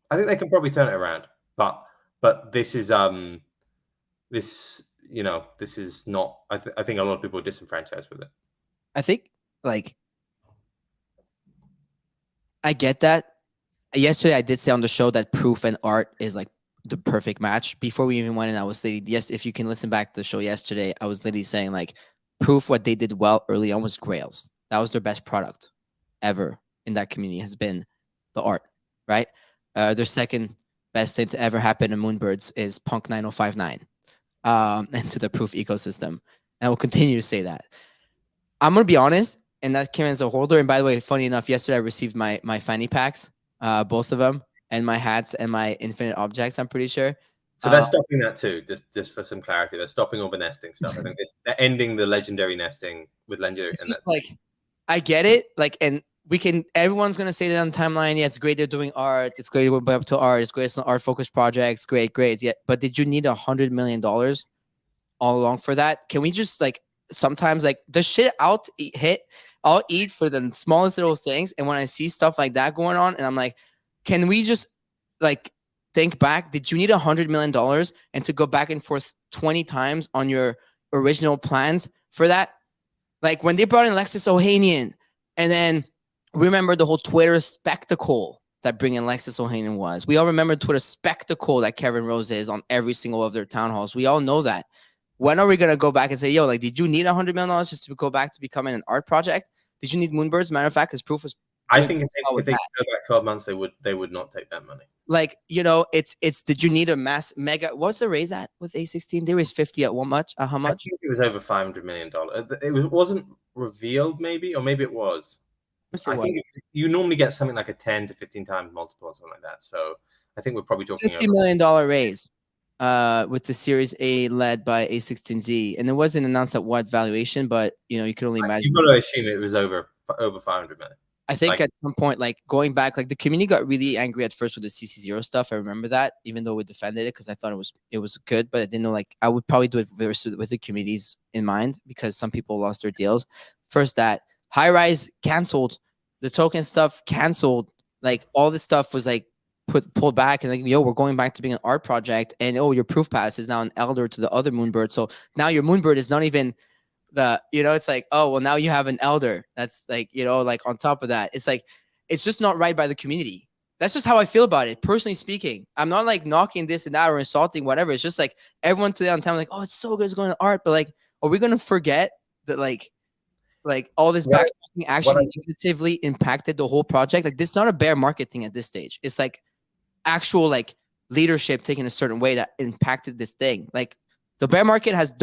I think they can probably turn it around, but this is this is not. I think a lot of people are disenfranchised with it. I think like I get that. Yesterday I did say on the show that proof and art is like the perfect match. Before we even went in, I was saying, yes, if you can listen back to the show yesterday, I was literally saying like proof, what they did well early on was Grails. That was their best product ever in that community, has been the art, right? Their second best thing to ever happen in Moonbirds is Punk 9059 into the proof ecosystem. And I will continue to say that. I'm going to be honest, and that came as a holder. And by the way, funny enough, yesterday I received my fanny packs, both of them, and my hats and my infinite objects, I'm pretty sure. So they're stopping that too, just for some clarity. They're stopping all the nesting stuff. I think they're ending the legendary nesting with legendary. It's just like, I get it. Like, and everyone's going to say that on the timeline. Yeah, it's great they're doing art. It's great we're up to art. It's great it's an art-focused project. It's great. Yeah, but did you need $100 million all along for that? Can we just like, sometimes like the shit I'll eat for the smallest little things. And when I see stuff like that going on, and I'm like, can we just like think back? Did you need $100 million and to go back and forth 20 times on your original plans for that? Like when they brought in Lexus Ohanian, and then remember the whole Twitter spectacle that bringing Lexus Ohanian was. We all remember Twitter spectacle that Kevin Rose is on every single of their town halls. We all know that. When are we going to go back and say, yo, like, did you need $100 million just to go back to becoming an art project? Did you need Moonbirds? Matter of fact, because proof was. I think if they go back 12 months, they would not take that money. Like, it's did you need a mega? What's the raise at with A16? They raised 50 at how much? I think it was over $500 million. It wasn't revealed, maybe, or maybe it was. I think you normally get something like a 10 to 15 times multiple or something like that. So I think we're probably talking $50 million raise with the Series A led by A16Z. And it wasn't announced at what valuation, but, you can only imagine. You've got to assume it was over 500 million. I think at some point, like going back, like the community got really angry at first with the CC0 stuff. I remember that, even though we defended it because I thought it was good, but I didn't know, like I would probably do it with the communities in mind because some people lost their deals. First, that High Rise canceled, the token stuff canceled, like all this stuff was like pulled back and like, yo, we're going back to being an art project, and your proof pass is now an elder to the other Moonbird. So now your Moonbird is not even it's like, oh, well, now you have an elder. That's like, like on top of that, it's like, it's just not right by the community. That's just how I feel about it. Personally speaking, I'm not like knocking this and that or insulting, whatever. It's just like everyone today on time, like, oh, it's so good, it's going to art. But like, are we going to forget that like all this backtracking actually negatively impacted the whole project? Like, this is not a bear market thing at this stage. It's like actual like leadership taking a certain way that impacted this thing. Like the bear market has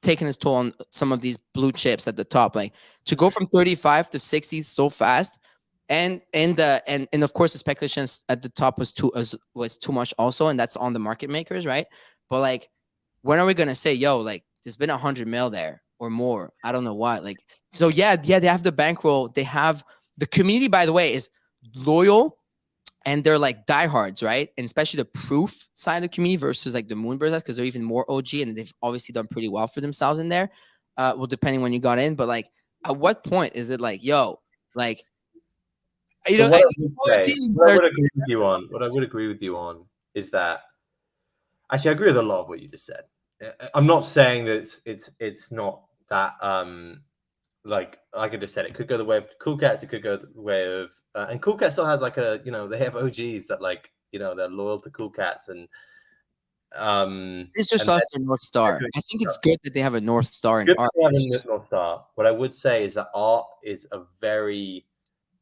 taken its toll on some of these blue chips at the top, like to go from 35 to 60 so fast, and of course the speculations at the top was too much also, and that's on the market makers, right? But like, when are we gonna say, yo, like there's been $100 million there, or more. I don't know why. Like, so yeah, they have the bankroll. They have the community, by the way, is loyal and they're like diehards, right? And especially the proof side of the community versus like the Moonbirds, because they're even more OG and they've obviously done pretty well for themselves in there. Well, depending when you got in, but like, at what point is it like, yo, like, you So know, what I any would smaller say, team, what I they're- would agree with you on, what I would agree with you on is that actually I agree with a lot of what you just said. I'm not saying that it's not that like I just said, it could go the way of Cool Cats, it could go the way of and Cool Cats still has like a, you know, they have OGs that like, you know, they're loyal to Cool Cats and it's just and us their North Star. I think it's good that they have a North Star in good art. to have a North Star. What I would say is that art is a very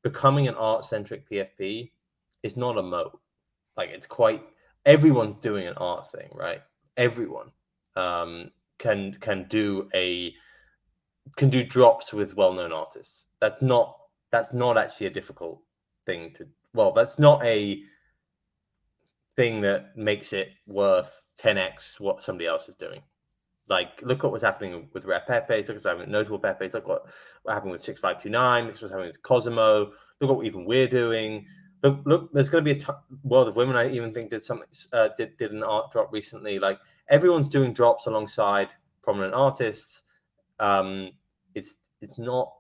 becoming an art-centric PFP is not a mode. Like it's quite everyone's doing an art thing, right? Everyone can do drops with well-known artists. That's not actually a difficult thing to. Well, that's not a thing that makes it worth 10x what somebody else is doing. Like, look what was happening with Rare Pepe's. Look what's happening with Notable Pepe's. Look what happened with 6529. Look what's happening with Cosmo. Look what even we're doing. Look, there's going to be a World of Women. I even think did something. Did an art drop recently. Like everyone's doing drops alongside prominent artists. It's not.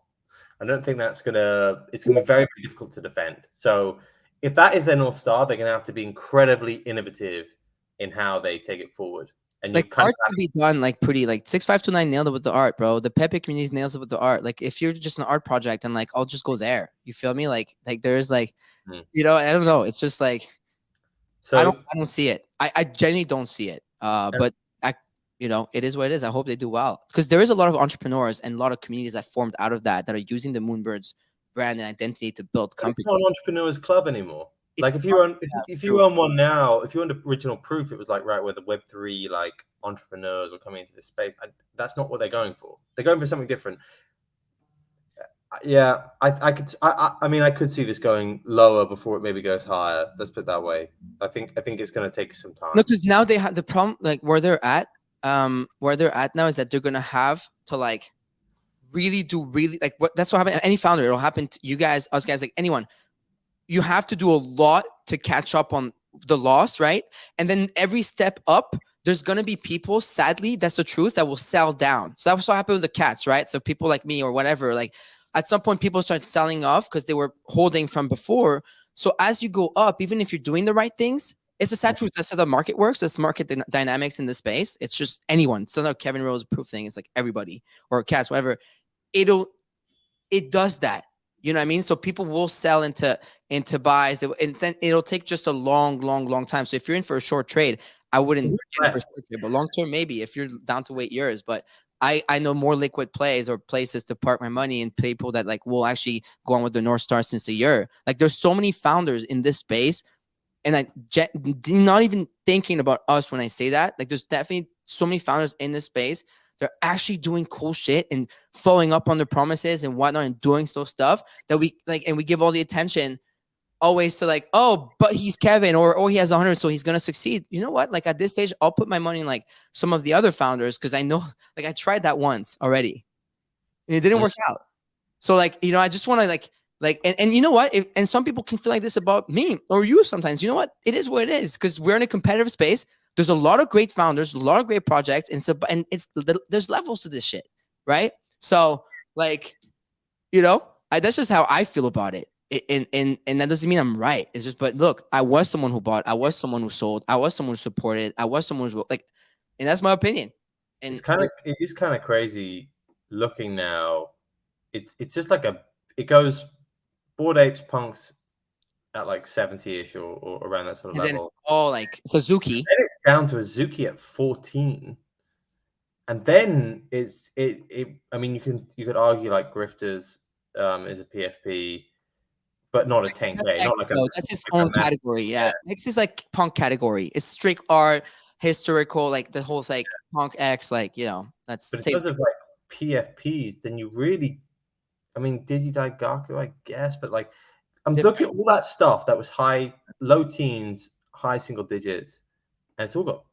I don't think that's gonna. It's gonna be very, very difficult to defend. So if that is their North Star, they're gonna have to be incredibly innovative in how they take it forward. And Like art can be done like pretty like 6529 nailed it with the art, bro. The Pepe community nails it with the art. Like if you're just an art project and like I'll just go there. You feel me? Like there's like you know, I don't know. It's just like so I don't see it. I genuinely don't see it. But I you know, it is what it is. I hope they do well. Because there is a lot of entrepreneurs and a lot of communities that formed out of that are using the Moonbirds brand and identity to build companies. It's not an entrepreneurs club anymore. Like if you own one now, if you owned original proof, it was like right where the Web3 like entrepreneurs are coming into this space. That's not what they're going for. They're going for something different. Yeah, I could see this going lower before it maybe goes higher. Let's put it that way. I think it's going to take some time. No, because now they have the problem. Like where they're at now is that they're gonna have to like really like what that's what happened. Any founder, it'll happen to you guys, us guys, like anyone. You have to do a lot to catch up on the loss, right? And then every step up, there's gonna be people, sadly, that's the truth, that will sell down. So that's what happened with the cats, right? So people like me or whatever, like at some point, people start selling off because they were holding from before. So as you go up, even if you're doing the right things, it's a sad truth. That's how the market works. That's market dynamics in the space. It's just anyone. It's not a Kevin Rose proof thing. It's like everybody or cats, whatever. It does that. You know what I mean? So people will sell into buys, and then it'll take just a long time. So if you're in for a short trade, I wouldn't get in for a short trade, but long term maybe if you're down to wait years. But I know more liquid plays or places to park my money and people that like will actually go on with the North Star since a year. Like there's so many founders in this space, and I not even thinking about us when I say that. Like there's definitely so many founders in this space. They're actually doing cool shit and following up on their promises and whatnot and doing stuff that we like, and we give all the attention always to like, oh, but he's Kevin or he has 100, so he's gonna succeed. You know what? Like at this stage, I'll put my money in like some of the other founders because I know, like I tried that once already, and it didn't work out. So like, you know, I just want to and you know what? And some people can feel like this about me or you sometimes. You know what? It is what it is because we're in a competitive space. There's a lot of great founders, a lot of great projects, and so there's levels to this shit, right? So like, you know, that's just how I feel about it. And that doesn't mean I'm right. It's just, but look, I was someone who bought, I was someone who sold, I was someone who supported, I was someone who like, and that's my opinion. And it is kind of crazy looking now. It's just like it goes Bored Apes, Punks at like 70-ish or around that sort of level. Then it's all like Suzuki. Then it's down to Azuki at 14. And then I mean, you could argue like Grifters is a PFP, but not a 10K. That's his own category. Yeah. Next is like punk category. It's strict art, historical, like the whole like punk X, like, you know, that's. But in terms of like PFPs, then you really, I mean, Digi Daigaku, I guess, but like, I'm looking at all that stuff that was low teens, high single digits, and it's all got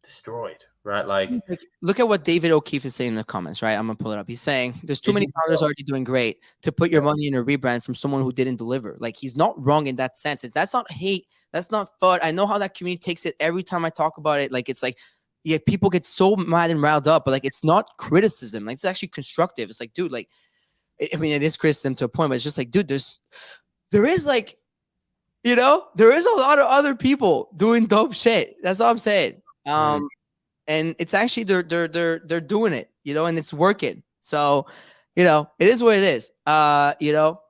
destroyed, right? Like, look at what David O'Keefe is saying in the comments, right? I'm gonna pull it up. He's saying there's too many founders already doing great to put your money in a rebrand from someone who didn't deliver. Like, he's not wrong in that sense. That's not hate. That's not fun. I know how that community takes it every time I talk about it. Like, it's like, yeah, people get so mad and riled up, but like, it's not criticism. Like, it's actually constructive. It's like, dude, like, I mean, it is criticism to a point, but it's just like, dude, there is like, you know, there is a lot of other people doing dope shit. That's all I'm saying. And it's actually they're doing it, you know, and it's working. So, you know, it is what it is. You know,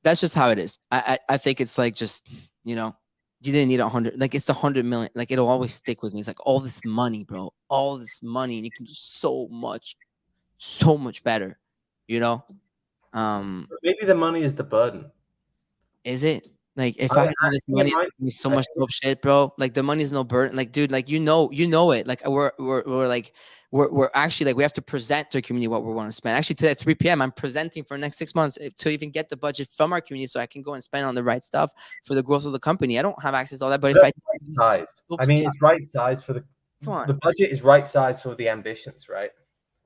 that's just how it is. I think it's like, just, you know, you didn't need 100. Like, it's the 100 million. Like, it'll always stick with me. It's like all this money, bro, all this money, and you can do so much better, you know. Maybe the money is the burden. Is it? Like, if I had all this money, it'd be so much dope shit, bro. Like, the money is no burden. Like, dude, like, you know it. Like, we're actually, like, we have to present to the community what we want to spend. Actually, today at 3 p.m., I'm presenting for the next 6 months to even get the budget from our community so I can go and spend on the right stuff for the growth of the company. I don't have access to all that, but if I mean, it's right size for the budget is right size for the ambitions, right?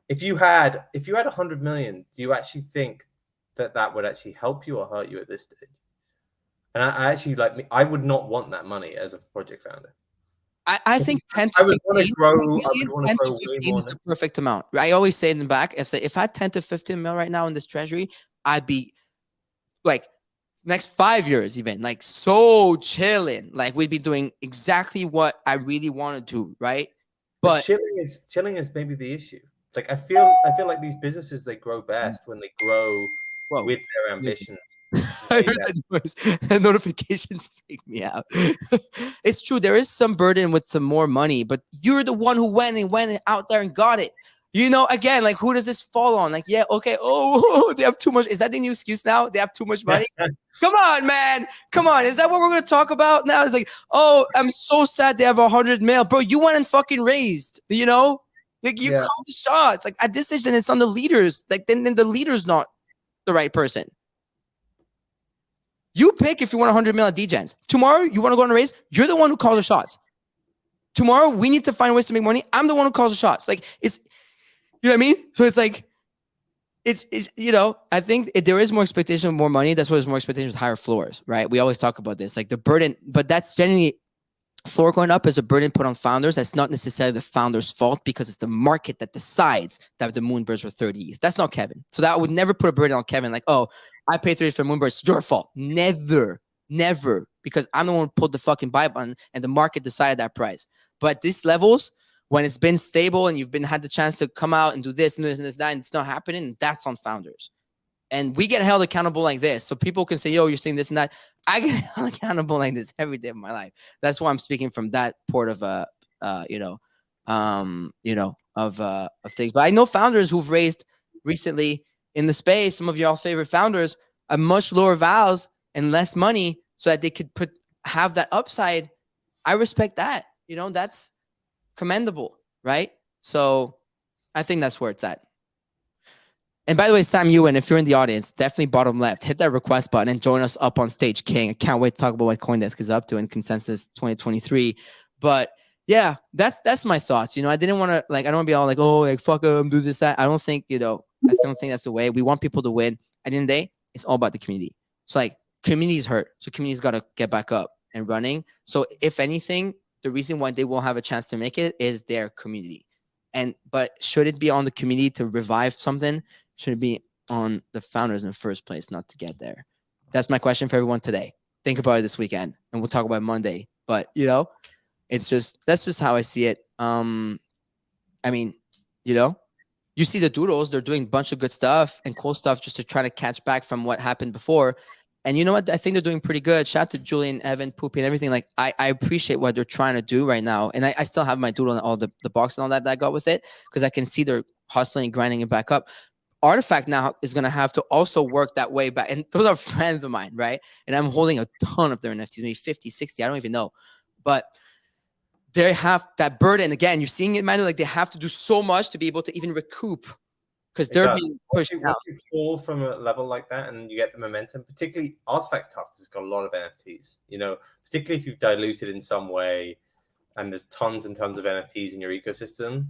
If you had 100 million, do you actually think that would actually help you or hurt you at this stage? And I actually, like, I would not want that money as a project founder. I think 10 to 15 is the perfect amount. I always say in the back, if I had 10 to 15 mil right now in this treasury, I'd be like, next 5 years, even, like, so chilling. Like, we'd be doing exactly what I really want to do, right? But chilling is maybe the issue. Like, I feel like these businesses, they grow best when they grow with their ambitions. I heard that noise. The notifications freak me out. It's true. There is some burden with some more money, but you're the one who went out there and got it. You know, again, like, who does this fall on? Like, yeah, okay. Oh, they have too much. Is that the new excuse now? They have too much money? Come on, man. Come on. Is that what we're going to talk about now? It's like, oh, I'm so sad they have 100 mil. Bro, you went and fucking raised, you know? Like, you call the shots. Like, at this stage, then it's on the leaders. Like, then the leader's not the right person. You pick if you want 100 mil at DGens. Tomorrow, you want to go on a raise, you're the one who calls the shots. Tomorrow, we need to find ways to make money. I'm the one who calls the shots. Like, it's, you know what I mean? So it's like, it's you know, I think there is more expectation of more money. That's why there's more expectation with higher floors, right? We always talk about this, like the burden, but that's generally, floor going up is a burden put on founders. That's not necessarily the founder's fault, because it's the market that decides that the Moonbirds were 30 ETH. That's not Kevin. So that I would never put a burden on Kevin, like, oh, I paid 30 for Moonbirds. It's your fault. Never, because I'm the one who pulled the fucking buy button and the market decided that price. But these levels, when it's been stable and you've had the chance to come out and do this and this and this, that, and it's not happening, that's on founders. And we get held accountable like this. So people can say, yo, you're saying this and that. I get held accountable like this every day of my life. That's why I'm speaking from that port of of things. But I know founders who've raised recently in the space, some of y'all favorite founders, a much lower vows and less money so that they could have that upside. I respect that. You know, that's commendable, right? So I think that's where it's at. And by the way, Sam Ewen, if you're in the audience, definitely bottom left, hit that request button and join us up on stage, King. I can't wait to talk about what Coindesk is up to in Consensus 2023. But yeah, that's my thoughts. You know, I didn't want to, like, I don't want to be all like, oh, like, fuck them, do this, that. I don't think, you know, I don't think that's the way. We want people to win. At the end of the day, it's all about the community. So, like, community's hurt. So community's got to get back up and running. So if anything, the reason why they will have a chance to make it is their community. But should it be on the community to revive something? Should it be on the founders in the first place not to get there? That's my question for everyone today. Think about it this weekend, and we'll talk about it Monday. But, you know, that's just how I see it. I mean, you know, you see the doodles, they're doing a bunch of good stuff and cool stuff just to try to catch back from what happened before. And you know what? I think they're doing pretty good. Shout out to Julian, Evan, Poopy, and everything. Like, I appreciate what they're trying to do right now. And I still have my doodle and all the box and all that I got with it, because I can see they're hustling and grinding it back up. Artifact now is going to have to also work that way back. And those are friends of mine, right? And I'm holding a ton of their NFTs, maybe 50, 60. I don't even know. But they have that burden. Again, you're seeing it, man. Like, they have to do so much to be able to even recoup, because they're being pushed out. Once you fall from a level like that and you get the momentum, particularly Artifact's tough because it's got a lot of NFTs, you know, particularly if you've diluted in some way. and there's tons and tons of NFTs in your ecosystem,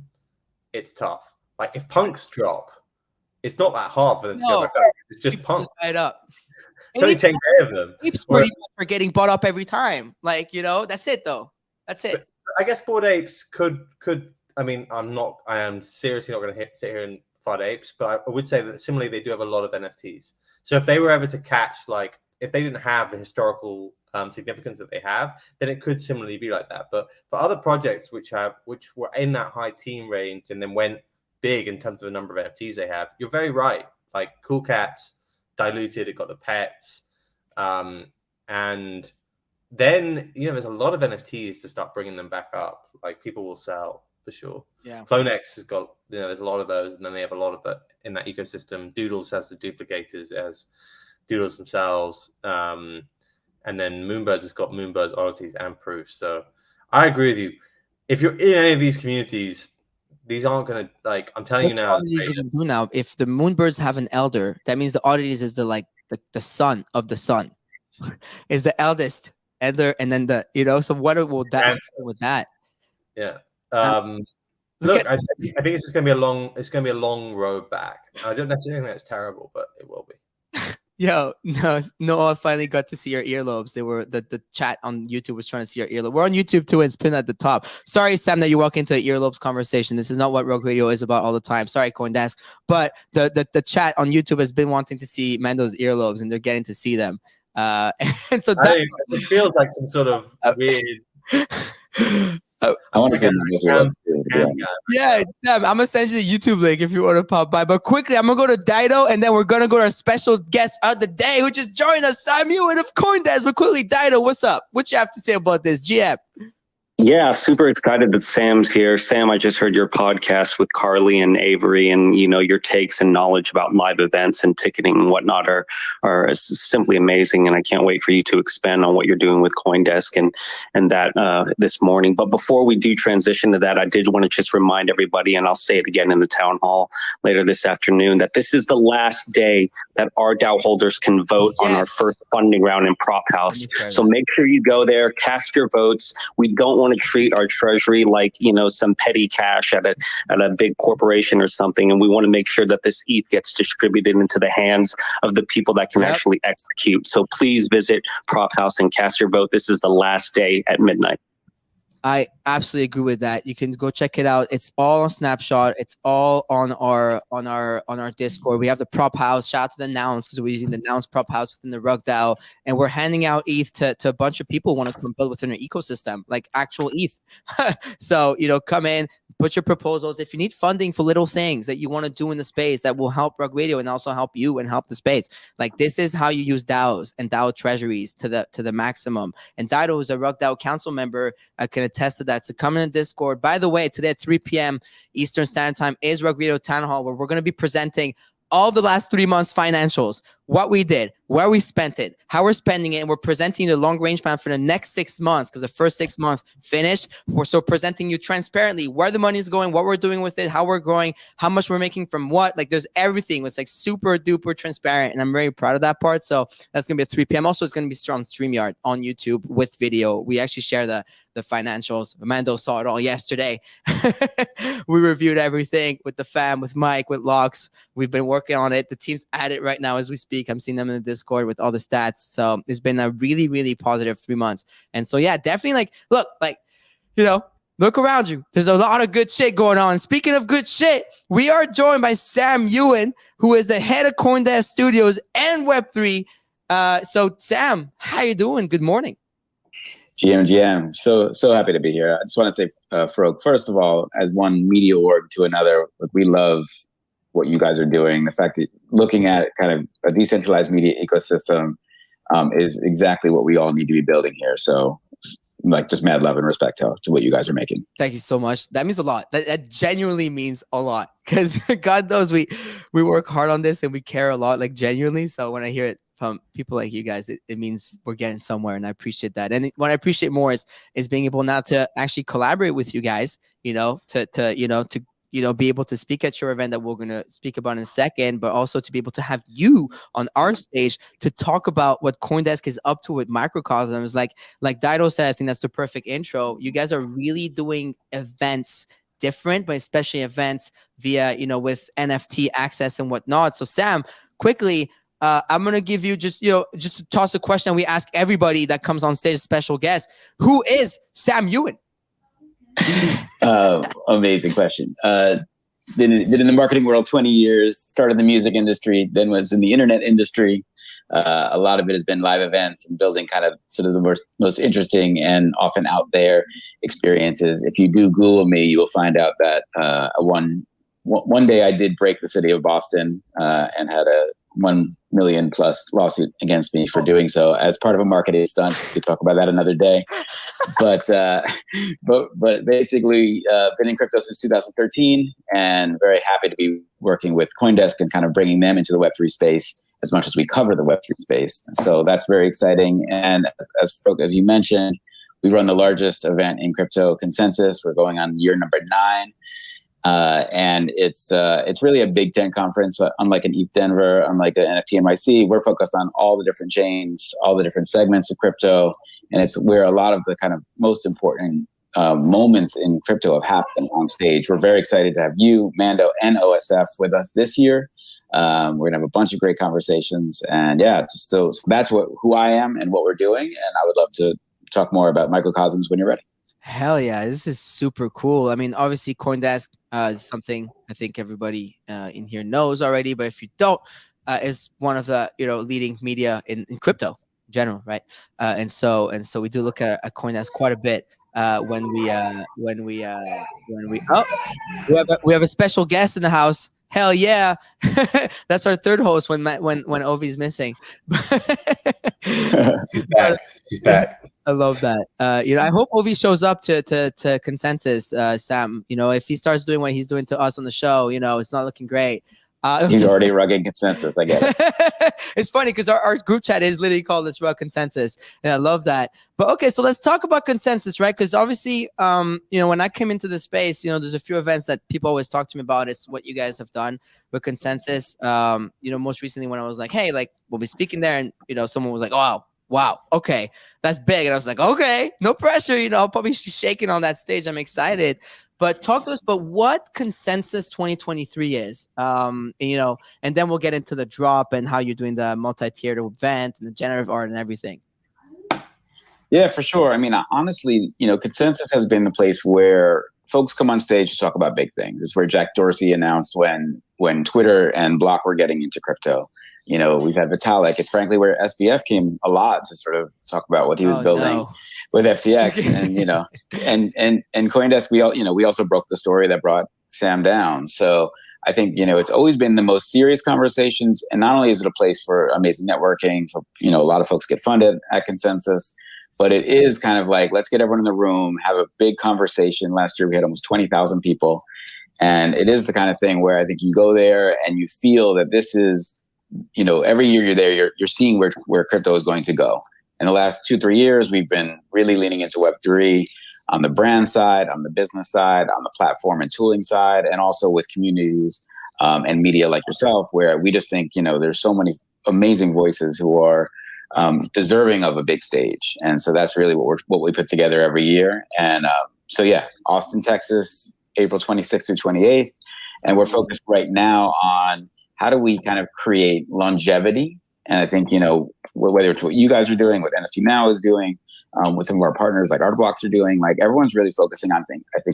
it's tough. Like if punks drop, it's not that hard for them to go back up. It's just People punk. Light up. It's only 10K of them. Apes pretty much are getting bought up every time. Like, that's it though. That's it. I guess Bored Apes could. I mean, I am seriously not going to sit here and FUD apes, but I would say that similarly they do have a lot of NFTs. So if they were ever to catch, like, if they didn't have the historical significance that they have, then it could similarly be like that. But for other projects which were in that high team range and then went big in terms of the number of NFTs they have, you're very right. Like Cool Cats diluted, it got the pets, and then there's a lot of NFTs to start bringing them back up. Like people will sell for sure. Yeah, CloneX has got there's a lot of those, and then they have a lot of that in that ecosystem. Doodles has the duplicators as Doodles themselves. And then Moonbirds has got Moonbirds oddities and proofs. So I agree with you. If you're in any of these communities, these aren't going to, like, I'm telling you now. Oddities even do now. If the Moonbirds have an elder, that means the oddities is the son of the sun is the eldest elder, and then so what will that happen with that? Yeah. Look, I think it's just going to be a long road back. I don't necessarily think that's terrible, but it will be. Yo, no, I finally got to see your earlobes. They were the chat on YouTube was trying to see your earlobe. We're on YouTube too, and it's pinned at the top. Sorry, Sam, that you walk into earlobes conversation. This is not what Rogue Radio is about all the time. Sorry, Coindesk, but the chat on YouTube has been wanting to see Mando's earlobes, and they're getting to see them. And so it feels like some sort of weird. I want to see yeah, Sam, I'm gonna send you the YouTube link if you want to pop by. But quickly, I'm gonna go to Dido, and then we're gonna go to our special guest of the day, who just joined us, Sam Ewen of Coindesk. But quickly, Dido, what's up? What you have to say about this, GM? Yeah, super excited that Sam's here. Sam, I just heard your podcast with Carly and Avery, and your takes and knowledge about live events and ticketing and whatnot are simply amazing. And I can't wait for you to expand on what you're doing with Coindesk and that this morning. But before we do transition to that, I did want to just remind everybody, and I'll say it again in the town hall later this afternoon, that this is the last day that our DAO holders can vote on our first funding round in Prop House. So make sure you go there, cast your votes. We don't want to treat our treasury like some petty cash at a big corporation or something, and we want to make sure that this ETH gets distributed into the hands of the people that can actually execute. So please visit Prop House and cast your vote. This is the last day at midnight. I absolutely agree with that. You can go check it out. It's all on Snapshot. It's all on our Discord. We have the Prop House. Shout out to the Nouns, because we're using the Nouns Prop House within the Rug DAO, and we're handing out ETH to a bunch of people who want to come build within our ecosystem, like actual ETH. So come in, put your proposals. If you need funding for little things that you want to do in the space that will help Rug Radio and also help you and help the space, like this is how you use DAOs and DAO treasuries to the maximum. And Dido is a Rug DAO council member. I can attest to that. So come in the Discord. By the way, today at 3 p.m. Eastern Standard Time is Rug Radio Town Hall, where we're going to be presenting all the last 3 months financials, what we did, where we spent it, how we're spending it, and we're presenting the long range plan for the next 6 months, because the first 6 months finished. We're so presenting you transparently where the money is going, what we're doing with it, how we're growing, how much we're making from what. Like there's everything. It's like super duper transparent, and I'm very proud of that part. So that's gonna be at 3 p.m. Also, it's gonna be on StreamYard on YouTube with video. We actually share the financials. Mando saw it all yesterday. We reviewed everything with the fam, with Mike, with Locks. We've been working on it. The team's at it right now as we speak. I'm seeing them in the Discord with all the stats. So it's been a really, really positive 3 months. And so, yeah, definitely look around you. There's a lot of good shit going on. Speaking of good shit, we are joined by Sam Ewen, who is the head of Coindesk Studios and Web3. So Sam, how you doing? Good morning. GM. So happy to be here. I just want to say, Farouk, first of all, as one media org to another, we love what you guys are doing. The fact that looking at kind of a decentralized media ecosystem is exactly what we all need to be building here. So just mad love and respect to what you guys are making. Thank you so much. That means a lot. That genuinely means a lot, because God knows we work hard on this and we care a lot, like genuinely. So when I hear it from people like you guys, it means we're getting somewhere, and I appreciate that. And what I appreciate more is being able now to actually collaborate with you guys, to be able to speak at your event that we're going to speak about in a second, but also to be able to have you on our stage to talk about what Coindesk is up to with Microcosms. Like Dido said, I think that's the perfect intro. You guys are really doing events different, but especially events via, with NFT access and whatnot. So Sam, quickly, I'm going to give you just to toss a question we ask everybody that comes on stage, special guest. Who is Sam Ewen? Amazing question. Been in the marketing world 20 years, started in the music industry, then was in the internet industry. A lot of it has been live events and building kind of sort of the most interesting and often out there experiences. If you do Google me, you will find out that one day I did break the city of Boston and had a 1 million plus lawsuit against me for doing so as part of a marketing stunt. We could talk about that another day. But basically, been in crypto since 2013 and very happy to be working with Coindesk and kind of bringing them into the Web3 space as much as we cover the Web3 space. So that's very exciting. And as you mentioned, we run the largest event in crypto, Consensus. We're going on year number 9. And it's really a Big Ten conference, unlike an ETH Denver, unlike an NFT NYC. We're focused on all the different chains, all the different segments of crypto, and it's where a lot of the kind of most important moments in crypto have happened on stage. We're very excited to have you, Mando, and OSF with us this year. We're gonna have a bunch of great conversations, and so that's who I am and what we're doing. And I would love to talk more about Microcosms when you're ready. Hell yeah, this is super cool. I mean, obviously Coindesk is something I think everybody in here knows already, but if you don't, is one of the leading media in crypto in general, right? And so we do look at Coindesk quite a bit when we have a special guest in the house. Hell yeah, that's our third host when Ovi's missing. She's back. She's back. I love that. I hope Ovi shows up to Consensus, Sam. If he starts doing what he's doing to us on the show, it's not looking great. He's already rugging Consensus. I get it. It's funny because our group chat is literally called "Let's Rug Consensus," and I love that. But okay, so let's talk about Consensus, right? Because obviously, when I came into the space, there's a few events that people always talk to me about. Is what you guys have done with Consensus. Most recently when I was like, hey, like we'll be speaking there, and someone was like, oh, wow, okay, that's big. And I was like, okay, no pressure, I'll probably be shaking on that stage. I'm excited. But talk to us about what Consensus 2023 is, and then we'll get into the drop and how you're doing the multi-tiered event and the generative art and everything. Yeah, for sure. I mean, honestly, Consensus has been the place where folks come on stage to talk about big things. It's where Jack Dorsey announced when Twitter and Block were getting into crypto. We've had Vitalik. It's frankly where SBF came a lot to sort of talk about what he was building with FTX, and Coindesk. We also broke the story that brought Sam down. So I think it's always been the most serious conversations, and not only is it a place for amazing networking, for a lot of folks get funded at Consensus, but it is kind of like, let's get everyone in the room, have a big conversation. Last year we had almost 20,000 people, and it is the kind of thing where I think you go there and you feel that this is. Every year you're there, you're seeing where crypto is going to go. In the last 2-3 years, we've been really leaning into Web3 on the brand side, on the business side, on the platform and tooling side, and also with communities and media like yourself, where we just think, there's so many amazing voices who are deserving of a big stage. And so that's really what we put together every year. And Austin, Texas, April 26th through 28th. And we're focused right now on how do we kind of create longevity. And I think, whether it's what you guys are doing, what NFT Now is doing, what some of our partners like Artblocks are doing, like everyone's really focusing on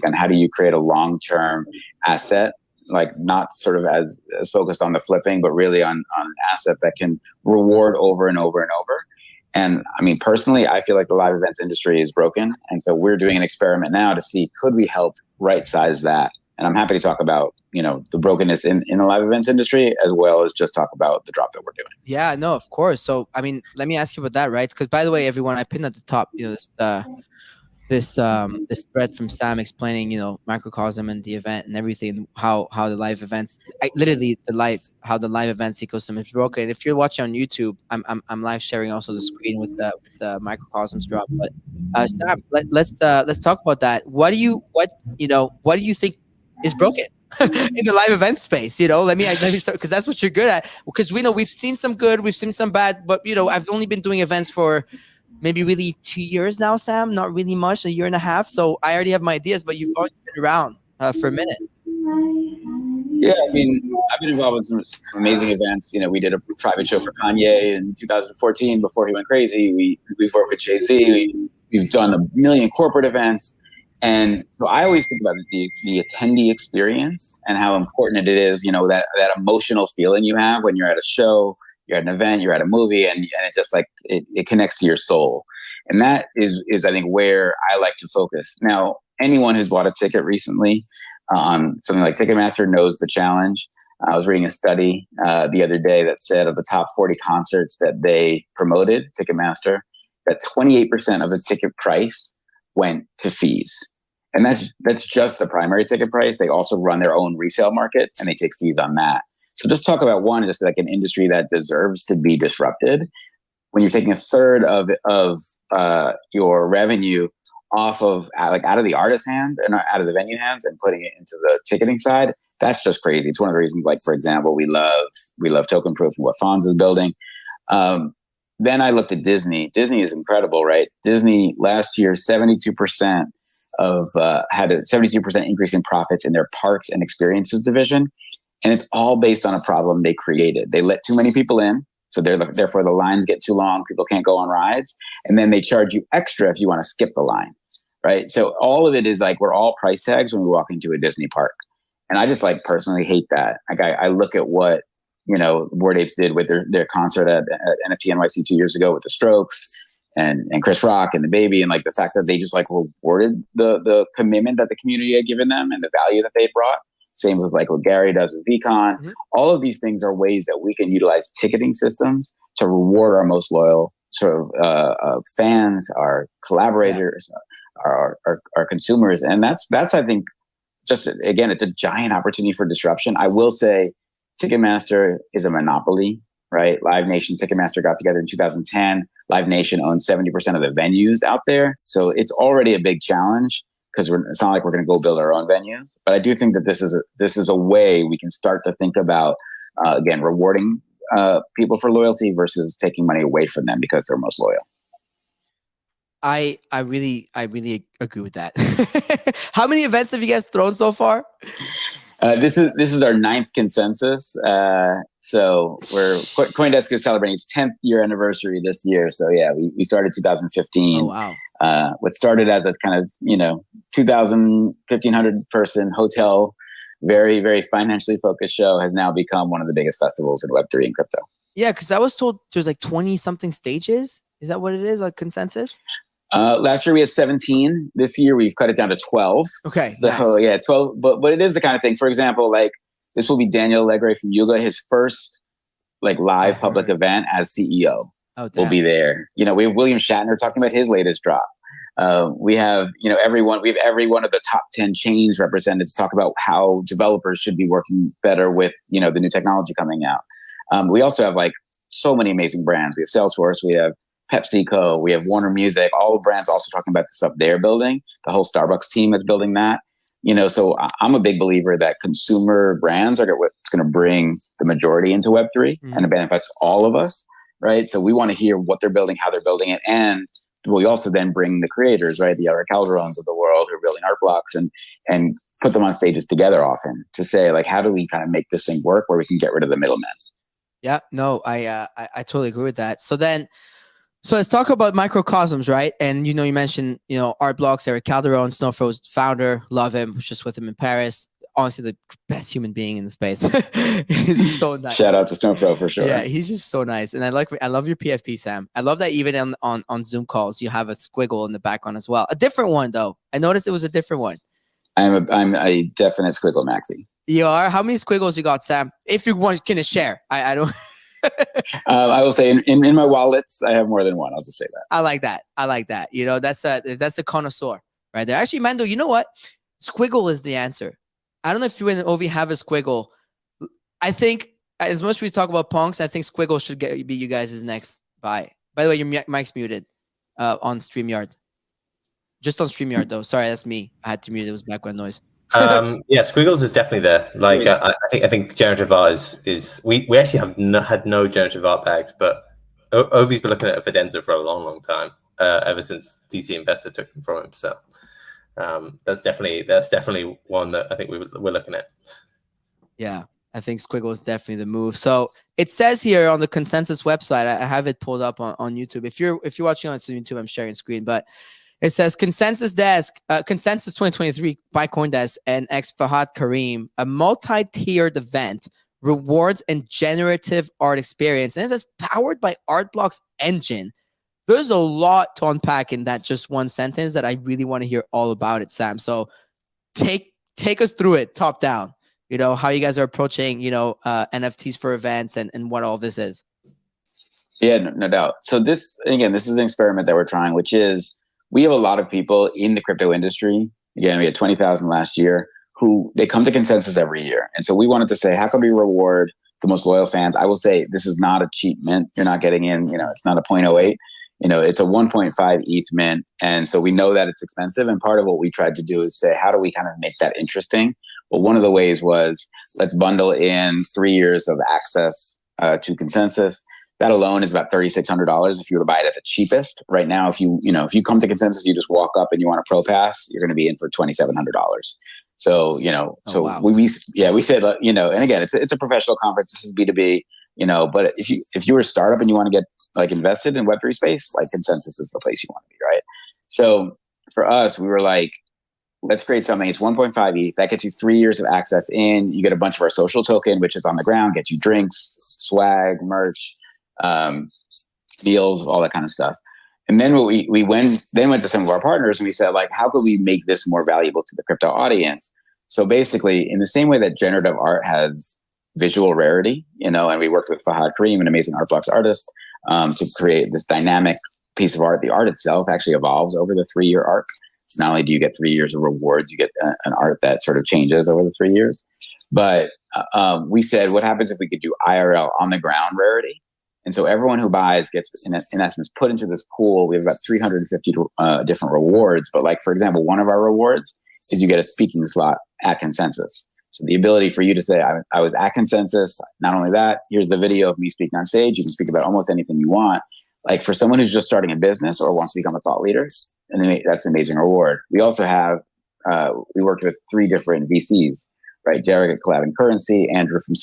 on how do you create a long-term asset, like not sort of as focused on the flipping, but really on an asset that can reward over and over and over. And I mean, personally, I feel like the live events industry is broken. And so we're doing an experiment now to see, could we help right size that? And I'm happy to talk about, the brokenness in the live events industry, as well as just talk about the drop that we're doing. Yeah, no, of course. So, I mean, let me ask you about that, right? Because by the way, everyone, I pinned at the top, this thread from Sam explaining, Microcosm and the event and everything, how the live events, how the live events ecosystem is broken. If you're watching on YouTube, I'm live sharing also the screen with the Microcosms drop. But Sam, let's talk about that. What do you think is broken in the live event space. Let me start, because that's what you're good at. Because we know we've seen some good, we've seen some bad, but I've only been doing events for maybe really 2 years now, Sam. Not really much, 1.5 years. So I already have my ideas, but you've always been around for a minute. Yeah, I mean, I've been involved with some amazing events. We did a private show for Kanye in 2014 before he went crazy. We've worked with Jay-Z. We've done a million corporate events. And so I always think about the attendee experience and how important it is, that emotional feeling you have when you're at a show, you're at an event, you're at a movie, and it's just like it connects to your soul. And that is I think where I like to focus. Now, anyone who's bought a ticket recently on something like Ticketmaster knows the challenge. I was reading a study the other day that said of the top 40 concerts that they promoted, Ticketmaster, that 28% of the ticket price went to fees. And that's just the primary ticket price. They also run their own resale market and they take fees on that. So just talk about just like an industry that deserves to be disrupted. When you're taking a third of your revenue off of out of the artist's hand and out of the venue hands and putting it into the ticketing side, that's just crazy. It's one of the reasons, like, for example, we love Token Proof and what Fonz is building. Then I looked at Disney. Disney is incredible, right? Disney last year, 72% had a 72% increase in profits in their parks and experiences division. And it's all based on a problem they created. They let too many people in. So therefore the lines get too long. People can't go on rides. And then they charge you extra if you want to skip the line, right? So all of it is like, we're all price tags when we walk into a Disney park. And I just personally hate that. Like I look at what, Bored Apes did with their concert at NFT NYC 2 years ago with the Strokes and Chris Rock and the Baby, and like the fact that they just rewarded the commitment that the community had given them and the value that they brought. Same with what Gary does with VCon. Mm-hmm. All of these things are ways that we can utilize ticketing systems to reward our most loyal fans, our collaborators, our consumers. And that's I think, just again, it's a giant opportunity for disruption. I will say Ticketmaster is a monopoly, right? Live Nation, Ticketmaster got together in 2010. Live Nation owns 70% of the venues out there. So it's already a big challenge, because it's not like we're going to go build our own venues. But I do think that this is a way we can start to think about, again, rewarding people for loyalty versus taking money away from them because they're most loyal. I really agree with that. How many events have you guys thrown so far? This is our 9th consensus. So Coindesk is celebrating its 10th year anniversary this year. So yeah, we started 2015. Oh wow. What started as a kind of 1,500 person hotel, very, very financially focused show has now become one of the biggest festivals in Web3 and crypto. Yeah, because I was told there's 20 something stages. Is that what it is? Like consensus? Last year we had 17. This year we've cut it down to 12. Okay. So nice. Yeah, 12. But it is the kind of thing. For example, this will be Daniel Allegre from Yuga, his first live public event as CEO. Oh, damn. Will be there. We have William Shatner talking about his latest drop. We have every one of the top 10 chains represented to talk about how developers should be working better with the new technology coming out. We also have so many amazing brands. We have Salesforce. We have PepsiCo, we have Warner Music, all the brands also talking about the stuff they're building. The whole Starbucks team is building that. So I'm a big believer that consumer brands are what's going to bring the majority into Web3 and it benefits all of us, right? So we want to hear what they're building, how they're building it. And we also then bring the creators, right? The Eric Calderons of the world who are building art blocks and put them on stages together often to say, how do we kind of make this thing work where we can get rid of the middlemen? Yeah, no, I totally agree with that. So let's talk about Microcosms, right? And you mentioned art blocks, Eric Calderon, Snowfro's founder, love him, was just with him in Paris. Honestly, the best human being in the space. He's so nice. Shout out to Snowfro for sure. Yeah, he's just so nice, and I love your PFP, Sam. I love that even on Zoom calls you have a squiggle in the background as well. A different one though. I noticed it was a different one. I'm a definite squiggle maxi. You are? How many squiggles you got, Sam? If you want, can share? I don't. I will say in my wallets, I have more than one. I'll just say that. I like that. That's a connoisseur right there. Actually, Mando, you know what? Squiggle is the answer. I don't know if you and Ovi have a squiggle. I think as much as we talk about punks, I think squiggle should be you guys' next buy. By the way, your mic's muted on StreamYard. Just on StreamYard though. Sorry, that's me. I had to mute it. It was background noise. Yeah, Squiggles is definitely there. Like I think generative art is we actually have had no generative art bags, but Ovi's been looking at it for Denza for a long time, ever since DC Investor took them from him. So that's definitely one that I think we're looking at. Yeah, I think Squiggle is definitely the move. So it says here on the Consensus website, I have it pulled up on YouTube. If you're watching on YouTube, I'm sharing screen, but it says Consensus 2023 by Coindesk and ex Fahad Karim, a multi-tiered event, rewards and generative art experience. And it says powered by Artblock's engine. There's a lot to unpack in that just one sentence that I really want to hear all about it, Sam. So take us through it top down. You know, how you guys are approaching, NFTs for events and what all this is. Yeah, no doubt. So this is an experiment that we're trying, which is we have a lot of people in the crypto industry. Again, we had 20,000 last year who they come to Consensus every year. And so we wanted to say, how can we reward the most loyal fans? I will say this is not a cheap mint. You're not getting in, it's not a 0.08. It's a 1.5 ETH mint. And so we know that it's expensive. And part of what we tried to do is say, how do we kind of make that interesting? Well, one of the ways was let's bundle in 3 years of access to Consensus. That alone is about $3,600 if you were to buy it at the cheapest. Right now, if you come to Consensus, you just walk up and you want a pro pass, you're going to be in for $2,700. So, wow. we said, and again, it's a professional conference. This is B2B, but if you were a startup and you want to get like invested in Web3 space, like Consensus is the place you want to be, right? So for us, we were like, let's create something. It's 1.5 ETH. That gets you 3 years of access in. You get a bunch of our social token, which is on the ground, gets you drinks, swag, merch, deals, all that kind of stuff. And then we went to some of our partners and we said, like, how could we make this more valuable to the crypto audience? So basically, in the same way that generative art has visual rarity, and we worked with Fahad Karim, an amazing Artblocks artist, to create this dynamic piece of art. The art itself actually evolves over the 3-year arc. So not only do you get 3 years of rewards, you get an art that sort of changes over the 3 years. But we said, what happens if we could do IRL on the ground rarity? And so everyone who buys gets, in essence, put into this pool. We have about 350 different rewards. But like, for example, one of our rewards is you get a speaking slot at Consensus. So the ability for you to say, I was at Consensus. Not only that, here's the video of me speaking on stage. You can speak about almost anything you want. Like for someone who's just starting a business or wants to become a thought leader, and that's an amazing reward. We also have, we worked with 3 different VCs, right? Derek at Collab and Currency, Andrew from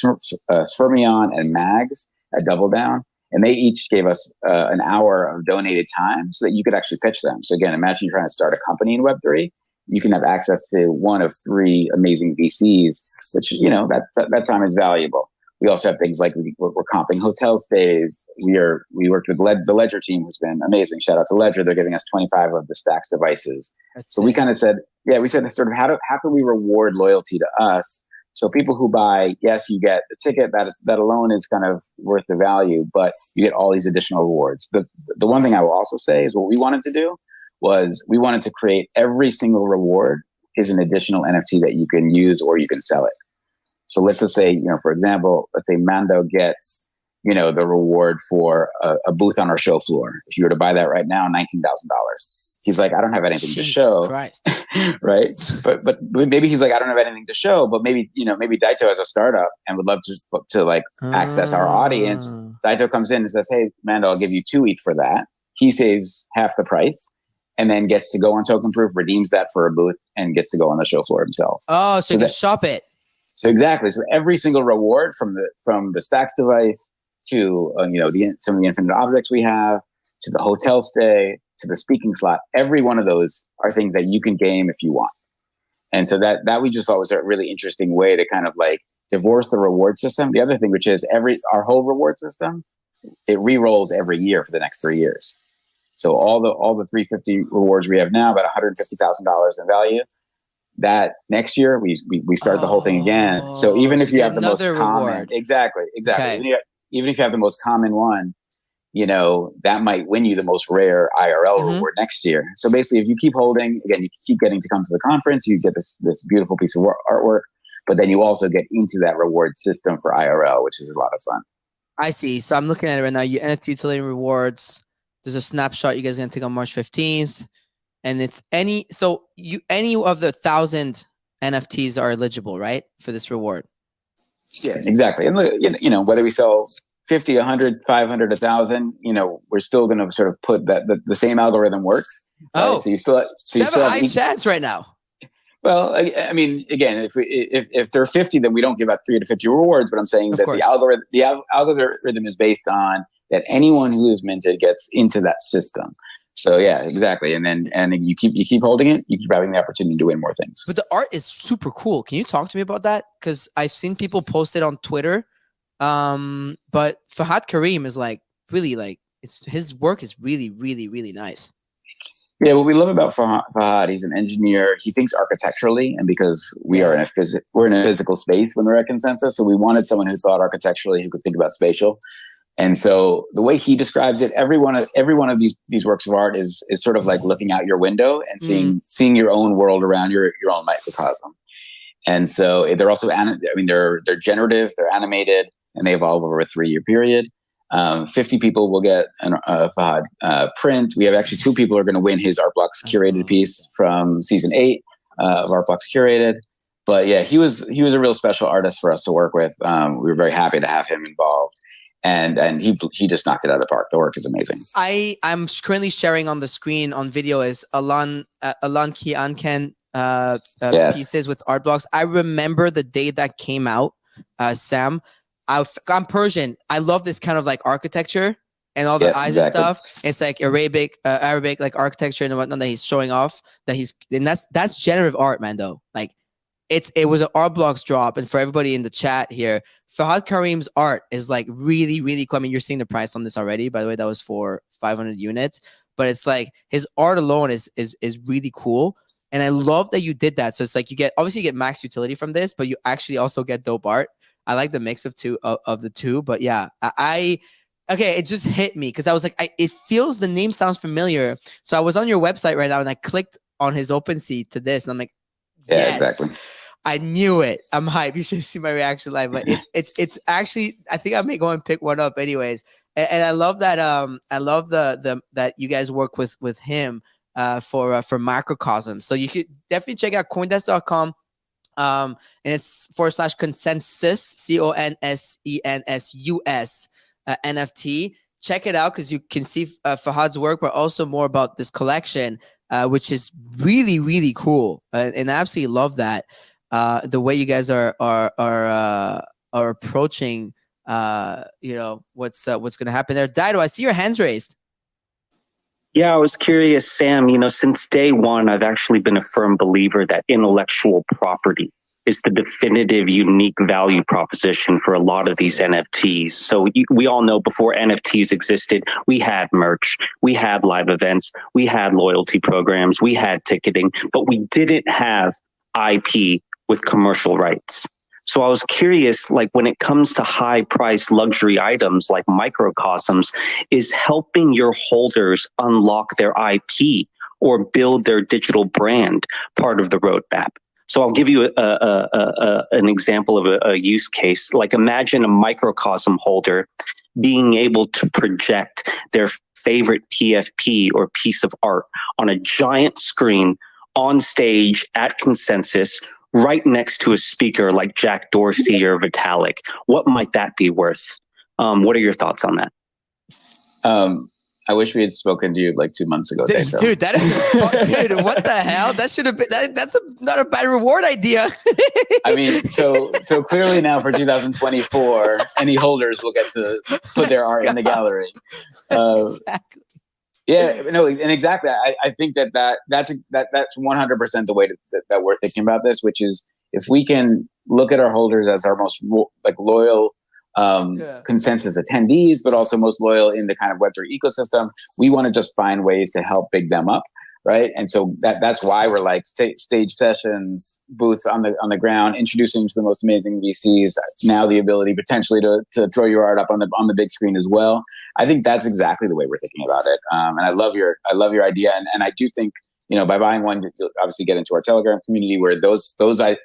Spermion, and Mags at Double Down. And they each gave us an hour of donated time so that you could actually pitch them. So again, imagine you're trying to start a company in Web3. You can have access to one of 3 amazing VCs, which, that time is valuable. We also have things like we're comping hotel stays. We worked with the Ledger team, who's been amazing. Shout out to Ledger. They're giving us 25 of the Stacks devices. So we kind of said, we said sort of how can we reward loyalty to us? So people who buy, yes, you get the ticket that alone is kind of worth the value, but you get all these additional rewards. The one thing I will also say is what we wanted to do was we wanted to create every single reward is an additional NFT that you can use or you can sell it. So let's just say, for example, let's say Mando gets, the reward for a booth on our show floor. If you were to buy that right now, $19,000. He's like, I don't have anything to show. Christ. Right. But maybe he's like, I don't have anything to show, but maybe Daito has a startup and would love to like access our audience. Daito comes in and says, hey, Mando, I'll give you 2 ETH for that. He saves half the price and then gets to go on Token Proof, redeems that for a booth and gets to go on the show floor himself. Oh, so you can shop it. So exactly. So every single reward from the Stacks device to some of the infinite objects we have, to the hotel stay, to the speaking slot, every one of those are things that you can game if you want. And so that we just thought was a really interesting way to kind of like divorce the reward system. The other thing, which is our whole reward system, it re-rolls every year for the next 3 years. So all the 350 rewards we have now, about $150,000 in value. That next year we start the whole thing again. So even if you have the most common, exactly. Okay. Even if you have the most common one, that might win you the most rare IRL reward next year. So basically, if you keep holding, again, you keep getting to come to the conference, you get this beautiful piece of artwork, but then you also get into that reward system for IRL, which is a lot of fun. I see. So I'm looking at it right now. You NFT utility rewards. There's a snapshot you guys are gonna take on March 15th. And it's any of the 1,000 NFTs are eligible, right, for this reward. Yeah, exactly. And look, you know, whether we sell 50, 100, 500, 1,000, you know, we're still going to sort of put that the same algorithm works. Oh, right? So you still have a high chance right now. Well, I mean, again, if there are 50, then we don't give out 3 to 50 rewards. But I'm saying that the algorithm is based on that anyone who is minted gets into that system. So yeah, exactly. And then you keep holding it, you keep having the opportunity to win more things. But the art is super cool. Can you talk to me about that? Because I've seen people post it on Twitter. But Fahad Karim is like really like his work is really, really, really nice. Yeah, what we love about Fahad, he's an engineer. He thinks architecturally, and because we're in a physical space when we're at Consensus, so we wanted someone who thought architecturally, who could think about spatial. And so the way he describes it, every one of these works of art is sort of like looking out your window and seeing your own world around your own microcosm. And so they're also they're generative, they're animated, and they evolve over a 3-year period. 50 people will get a Fahad print. We have actually 2 people who are going to win his Art Blocks curated piece from season 8 of Art Blocks Curated. But yeah, he was a real special artist for us to work with. We were very happy to have him involved. And he just knocked it out of the park. The work is amazing. I'm currently sharing on the screen on video is Alan Ki Anken pieces with art blocks. I remember the day that came out, Sam. I'm Persian. I love this kind of like architecture and all the eyes and stuff. It's like Arabic like architecture and whatnot that he's showing off. That's generative art, man. Though, like it was an art blocks drop, and for everybody in the chat here, Fahad Karim's art is like really, really cool. I mean, you're seeing the price on this already. By the way, that was for 500 units, but it's like his art alone is really cool. And I love that you did that. So it's like you get max utility from this, but you actually also get dope art. I like the mix of the two, but yeah, it just hit me because I was like, it feels, the name sounds familiar. So I was on your website right now and I clicked on his OpenSea to this, and I'm like, yes, exactly. I knew it. I'm hyped. You should see my reaction live, but it's actually, I think I may go and pick one up anyways. And I love that. I love the that you guys work with him for Microcosms. So you could definitely check out Coindesk.com. And it's /consensus CONSENSUS NFT. Check it out because you can see Fahad's work, but also more about this collection, which is really, really cool. And I absolutely love that. The way you guys are approaching, what's going to happen there. Dido, I see your hands raised. Yeah, I was curious, Sam, since day one, I've actually been a firm believer that intellectual property is the definitive unique value proposition for a lot of these NFTs. So we all know before NFTs existed, we had merch, we had live events, we had loyalty programs, we had ticketing, but we didn't have IP with commercial rights. So I was curious, like when it comes to high price luxury items like microcosms, is helping your holders unlock their IP or build their digital brand part of the roadmap? So I'll give you an example of a use case. Like imagine a microcosm holder being able to project their favorite PFP or piece of art on a giant screen on stage at Consensus, right next to a speaker like Jack Dorsey or Vitalik. What might that be worth? What are your thoughts on that? I wish we had spoken to you like 2 months ago. Dude, that is dude, what the hell? That should have been that's not a bad reward idea. I mean, so clearly now for 2024, any holders will get to put their art in the gallery. Exactly. Yeah, no, and exactly. I think that's 100% the way that we're thinking about this, which is if we can look at our holders as our most loyal Consensus attendees, but also most loyal in the kind of Web3 ecosystem, we want to just find ways to help big them up, right? And so that's why we're like stage sessions, booths on the ground, introducing to the most amazing VCs. Now the ability potentially to throw your art up on the big screen as well. I think that's exactly the way we're thinking about it. And I love your idea, and I do think by buying one, you'll obviously get into our Telegram community where those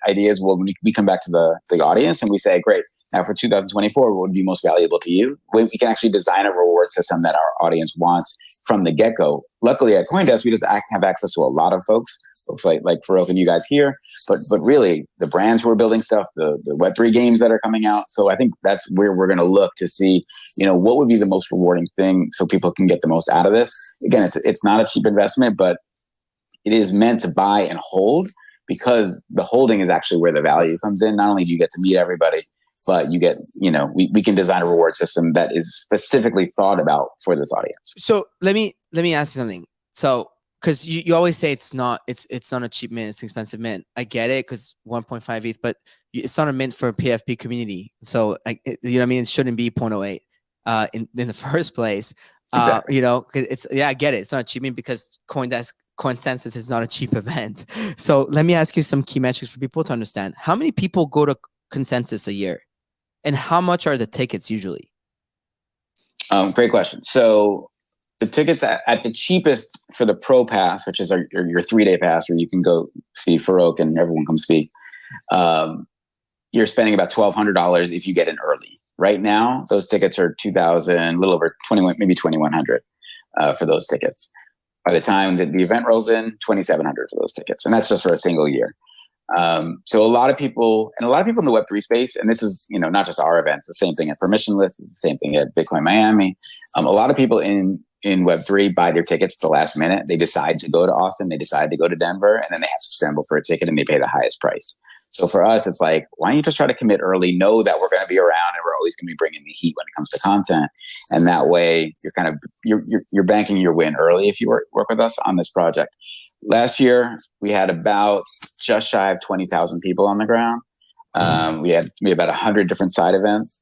ideas will, we come back to the audience and we say, great, now for 2024, what would be most valuable to you? We can actually design a reward system that our audience wants from the get-go. Luckily at Coindesk, we just have access to a lot of folks like Farouk and you guys here, but really the brands who are building stuff, the Web3 games that are coming out. So I think that's where we're going to look to see, what would be the most rewarding thing so people can get the most out of this. Again, it's not a cheap investment, but it is meant to buy and hold, because the holding is actually where the value comes in. Not only do you get to meet everybody, but you get, we can design a reward system that is specifically thought about for this audience. So let me ask you something. So, because you always say it's not a cheap mint, it's an expensive mint. I get it, because 1.5 ETH, but it's not a mint for a PFP community. So, it shouldn't be 0.08 in the first place. Exactly. I get it. It's not a cheap mint because Consensus is not a cheap event. So let me ask you some key metrics for people to understand. How many people go to Consensus a year, and how much are the tickets usually? Great question. So the tickets at the cheapest for the Pro Pass, which is your 3-day pass where you can go see Farouk and everyone come speak, you're spending about $1,200 if you get in early. Right now, those tickets are $2,000, a little over 21, maybe $2,100 for those tickets. By the time that the event rolls in, $2,700 for those tickets, and that's just for a single year. So a lot of people in the Web3 space, and this is not just our events, the same thing at Permissionless, the same thing at Bitcoin Miami. A lot of people in Web3 buy their tickets at the last minute. They decide to go to Austin, they decide to go to Denver, and then they have to scramble for a ticket and they pay the highest price. So for us, it's like, why don't you just try to commit early, know that we're going to be around and we're always going to be bringing the heat when it comes to content. And that way you're banking your win early if you work with us on this project. Last year, we had about just shy of 20,000 people on the ground. We had about 100 different side events.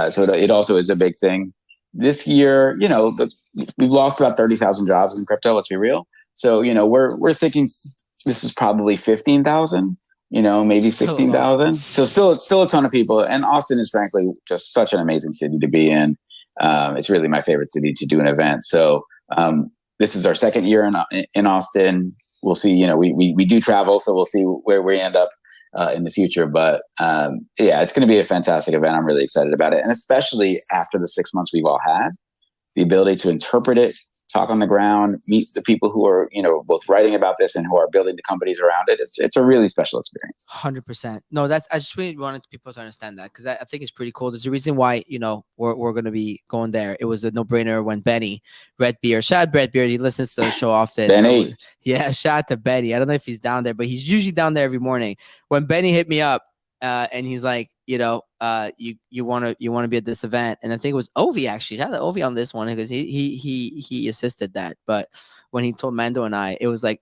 So it also is a big thing. This year, we've lost about 30,000 jobs in crypto, let's be real. So, we're thinking this is probably 15,000. Maybe 16,000. So still a ton of people. And Austin is frankly just such an amazing city to be in. It's really my favorite city to do an event. So this is our second year in Austin. We'll see. We do travel, so we'll see where we end up in the future. But it's going to be a fantastic event. I'm really excited about it, and especially after the 6 months we've all had, the ability to interpret it, talk on the ground, meet the people who are, both writing about this and who are building the companies around it. It's a really special experience. 100%. No, I just really wanted people to understand that, because I think it's pretty cool. There's a reason why, we're going to be going there. It was a no-brainer when Benny Redbeard, shout out Redbeard, he listens to the show often. Benny. Yeah, shout out to Benny. I don't know if he's down there, but he's usually down there every morning. When Benny hit me up, and he's like, you want to be at this event, and I think it was Ovi actually. I had Ovi on this one because he assisted that. But when he told Mando and I, it was like,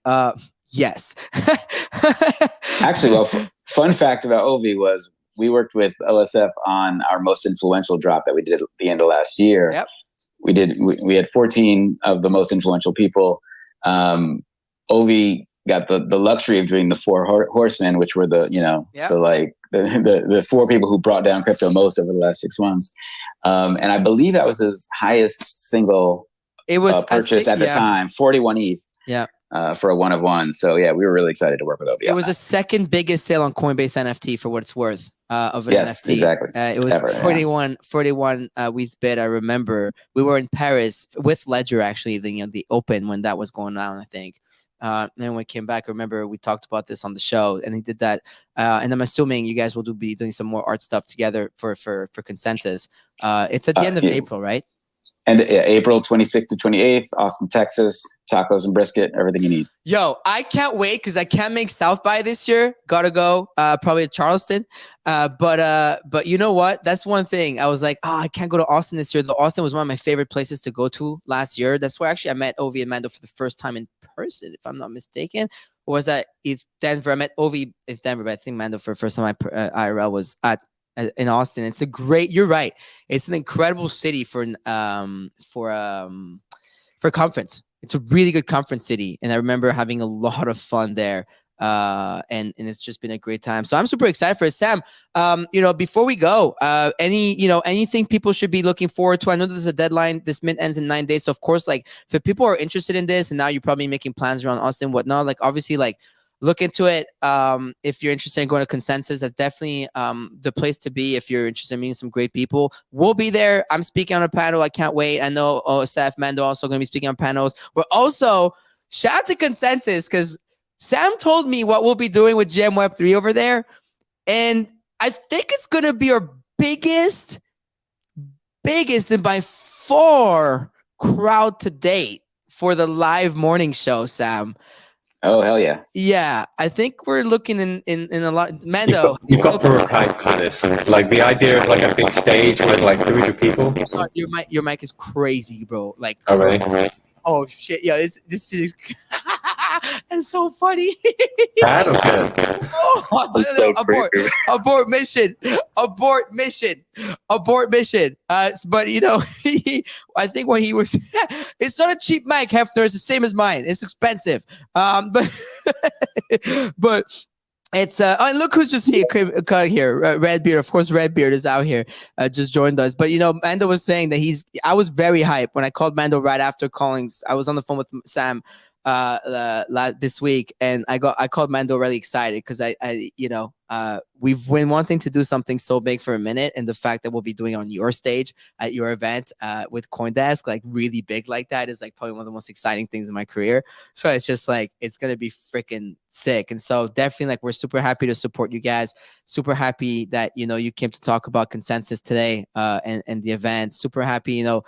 yes. Actually, well, fun fact about Ovi was we worked with LSF on our most influential drop that we did at the end of last year. Yep. We had 14 of the most influential people. Ovi got the luxury of doing the 4 horsemen, which were the four people who brought down crypto most over the last 6 months. And I believe that was his highest single purchase at the time, 41 ETH. Yeah. For a 1 of 1. So we were really excited to work with Ovi. It was the second biggest sale on Coinbase NFT for what it's worth of an NFT. Exactly. It was 41 ETH bid. I remember we were in Paris with Ledger actually, the open when that was going on, I think. And then when we came back, I remember we talked about this on the show, and he did that. And I'm assuming you guys will be doing some more art stuff together for Consensus. It's at the end of April, right? And April 26th to 28th, Austin, Texas, tacos and brisket, everything you need. Yo, I can't wait because I can't make South by this year. Gotta go, probably to Charleston. But you know what? That's one thing. I was like, I can't go to Austin this year. Though Austin was one of my favorite places to go to last year. That's where actually I met Ovi and Mando for the first time in person, if I'm not mistaken. Or was that Denver? I met Ovi in Denver, but I think Mando for the first time IRL was in Austin. It's a great. You're right. It's an incredible city for conference. It's a really good conference city, and I remember having a lot of fun there. and it's just been a great time. So I'm super excited for it. Sam, before we go, anything people should be looking forward to? I know there's a deadline. This mint ends in 9 days. So of course, like if people are interested in this and now you're probably making plans around Austin and whatnot, like obviously like look into it. If you're interested in going to Consensus, that's definitely the place to be. If you're interested in meeting some great people, we'll be there. I'm speaking on a panel. I can't wait. I know Seth, Mando also going to be speaking on panels. We're also, shout out to Consensus, because Sam told me what we'll be doing with GM Web3 over there. And I think it's going to be our biggest and by far crowd to date for the live morning show, Sam. Oh, hell yeah. Yeah, I think we're looking in a lot. Mando. You've got Farouk hype for this. Like the idea of like a big stage with like 200 people. Your mic is crazy, bro. Like, oh, really? Oh shit, yeah, this is that's so funny. Bad or good? Abort mission. But I think when he was, it's not a cheap mic, Hefner. It's the same as mine. It's expensive. But it's and look who's just here Redbeard. Of course, Redbeard is out here, just joined us. But Mando was saying that I was very hyped when I called Mando right after calling. I was on the phone with Sam this week, and I called Mando really excited because we've been wanting to do something so big for a minute, and the fact that we'll be doing on your stage at your event with Coindesk, like really big like that, is like probably one of the most exciting things in my career. So it's just like it's gonna be freaking sick. And so definitely, like, we're super happy to support you guys. Super happy that you came to talk about Consensus today and the event. Super happy to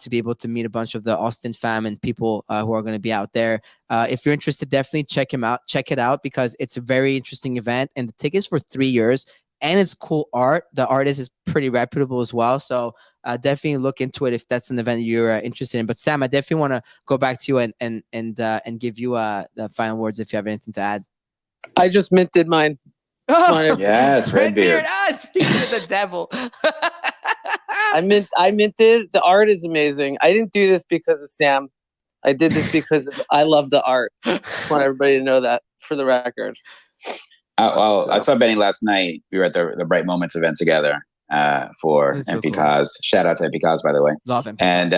be able to meet a bunch of the Austin fam and people who are going to be out there. If you're interested, definitely check it out, because it's a very interesting event, and the tickets for 3 years, and it's cool art. The artist is pretty reputable as well. So definitely look into it if that's an event you're interested in. But Sam, I definitely want to go back to you and give you the final words if you have anything to add. I just minted mine. Yes, Redbeard. Speaking of the devil. I minted. The art is amazing. I didn't do this because of Sam. I did this because I love the art. I want everybody to know that, for the record. I saw Benny last night. We were at the Bright Moments event together for MP Cause. Shout out to MP Cause, by the way. Love him. And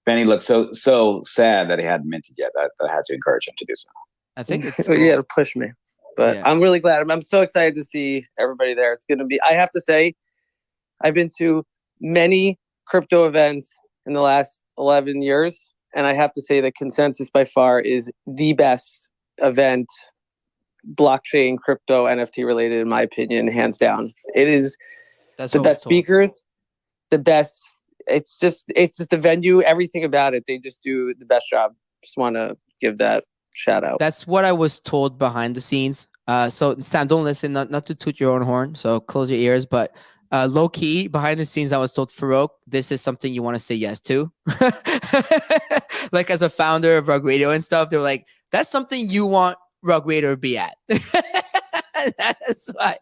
Benny looked so sad that he hadn't minted yet. That I had to encourage him to do so. I think it's cool. Yeah, to push me. But yeah. I'm really glad. I'm so excited to see everybody there. It's going to be, I have to say, I've been to many crypto events in the last 11 years. And I have to say that Consensus by far is the best event, blockchain, crypto, NFT related, in my opinion, hands down. It is the best speakers, the best. It's just the venue, everything about it. They just do the best job. Just want to give that shout out. That's what I was told behind the scenes. So Sam, don't listen, not to toot your own horn. So close your ears, but low key behind the scenes, I was told, Farouk, this is something you want to say yes to. Like, as a founder of Rug Radio and stuff, they're like, that's something you want Rug Radio to be at. That's why,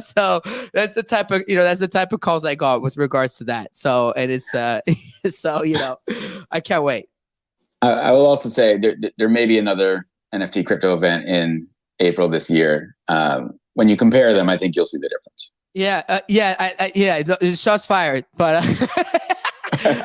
so that's the type of calls I got with regards to that. So, and it's so I can't wait. I will also say there may be another NFT crypto event in April this year. When you compare them, I think you'll see the difference. Shots fired. But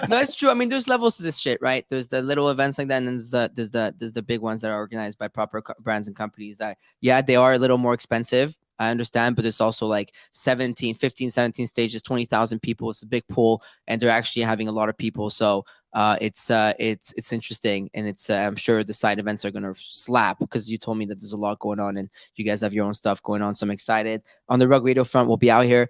no, it's true. I mean, there's levels to this shit, right? There's the little events like that, and there's the big ones that are organized by proper brands and companies that, they are a little more expensive. I understand, but it's also like 15, 17 stages, 20,000 people. It's a big pool, and they're actually having a lot of people. So it's interesting, and it's I'm sure the side events are gonna slap, because you told me that there's a lot going on, and you guys have your own stuff going on. So I'm excited. On the Rug Radio front, we'll be out here.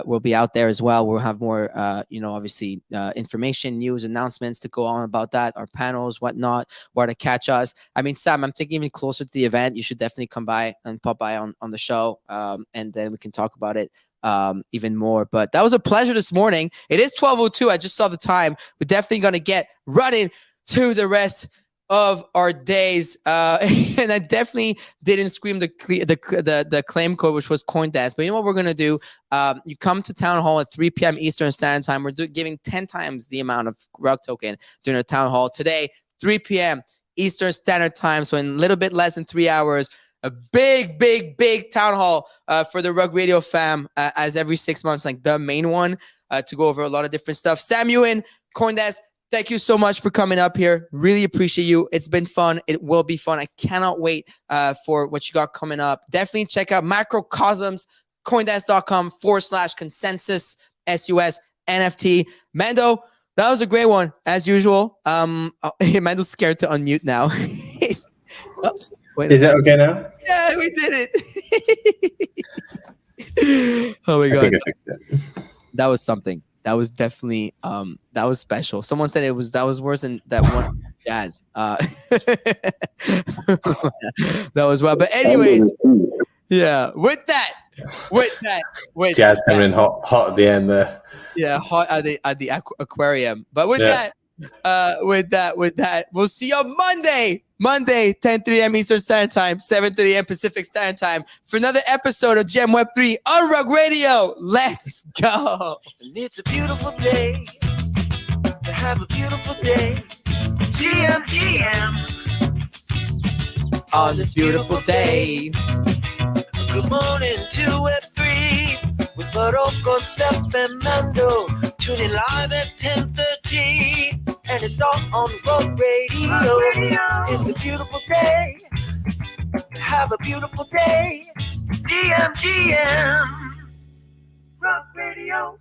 We'll be out there as well. We'll have more, obviously information, news, announcements to go on about that, our panels, whatnot, where to catch us. I mean, Sam, I'm thinking even closer to the event, you should definitely come by and pop by on the show, and then we can talk about it even more. But that was a pleasure this morning. It is 12:02. I just saw the time. We're definitely going to get running to the rest of our days, and I definitely didn't scream the claim code, which was Coindesk. But you know what we're gonna do? You come to town hall at 3 p.m. Eastern Standard Time. We're giving 10 times the amount of Rug token during a town hall today, 3 p.m. Eastern Standard Time. So in a little bit less than 3 hours, a big town hall for the Rug Radio fam, as every 6 months, like the main one, to go over a lot of different stuff. Sam Ewen, Coindesk, thank you so much for coming up here. Really appreciate you. It's been fun. It will be fun. I cannot wait for what you got coming up. Definitely check out Microcosms, Coindesk.com/consensus, SUS, NFT. Mando, that was a great one, as usual. Mando's scared to unmute now. Oh, wait, is it okay now? yeah, we did it. Oh my I god, think I fixed it. that was something. That was definitely that was special. Someone said that was worse than that one jazz. That was well. But anyways, yeah. With that, Jazz coming in hot at the end there. yeah, hot at the aquarium. But with that, we'll see you on Monday, 10:30 a.m. Eastern Standard Time, 7:30 a.m. Pacific Standard Time for another episode of GM Web3 on Rug Radio. Let's go. And it's a beautiful day to have a beautiful day. GM On this beautiful day. Good morning to Web3 with Barocco, Sepp, and Mando. Tuning live at 10:30, and it's all on Rug Radio. It's a beautiful day. Have a beautiful day. GM. Rug Radio.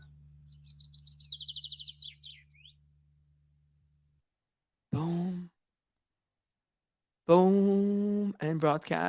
Boom, and broadcast.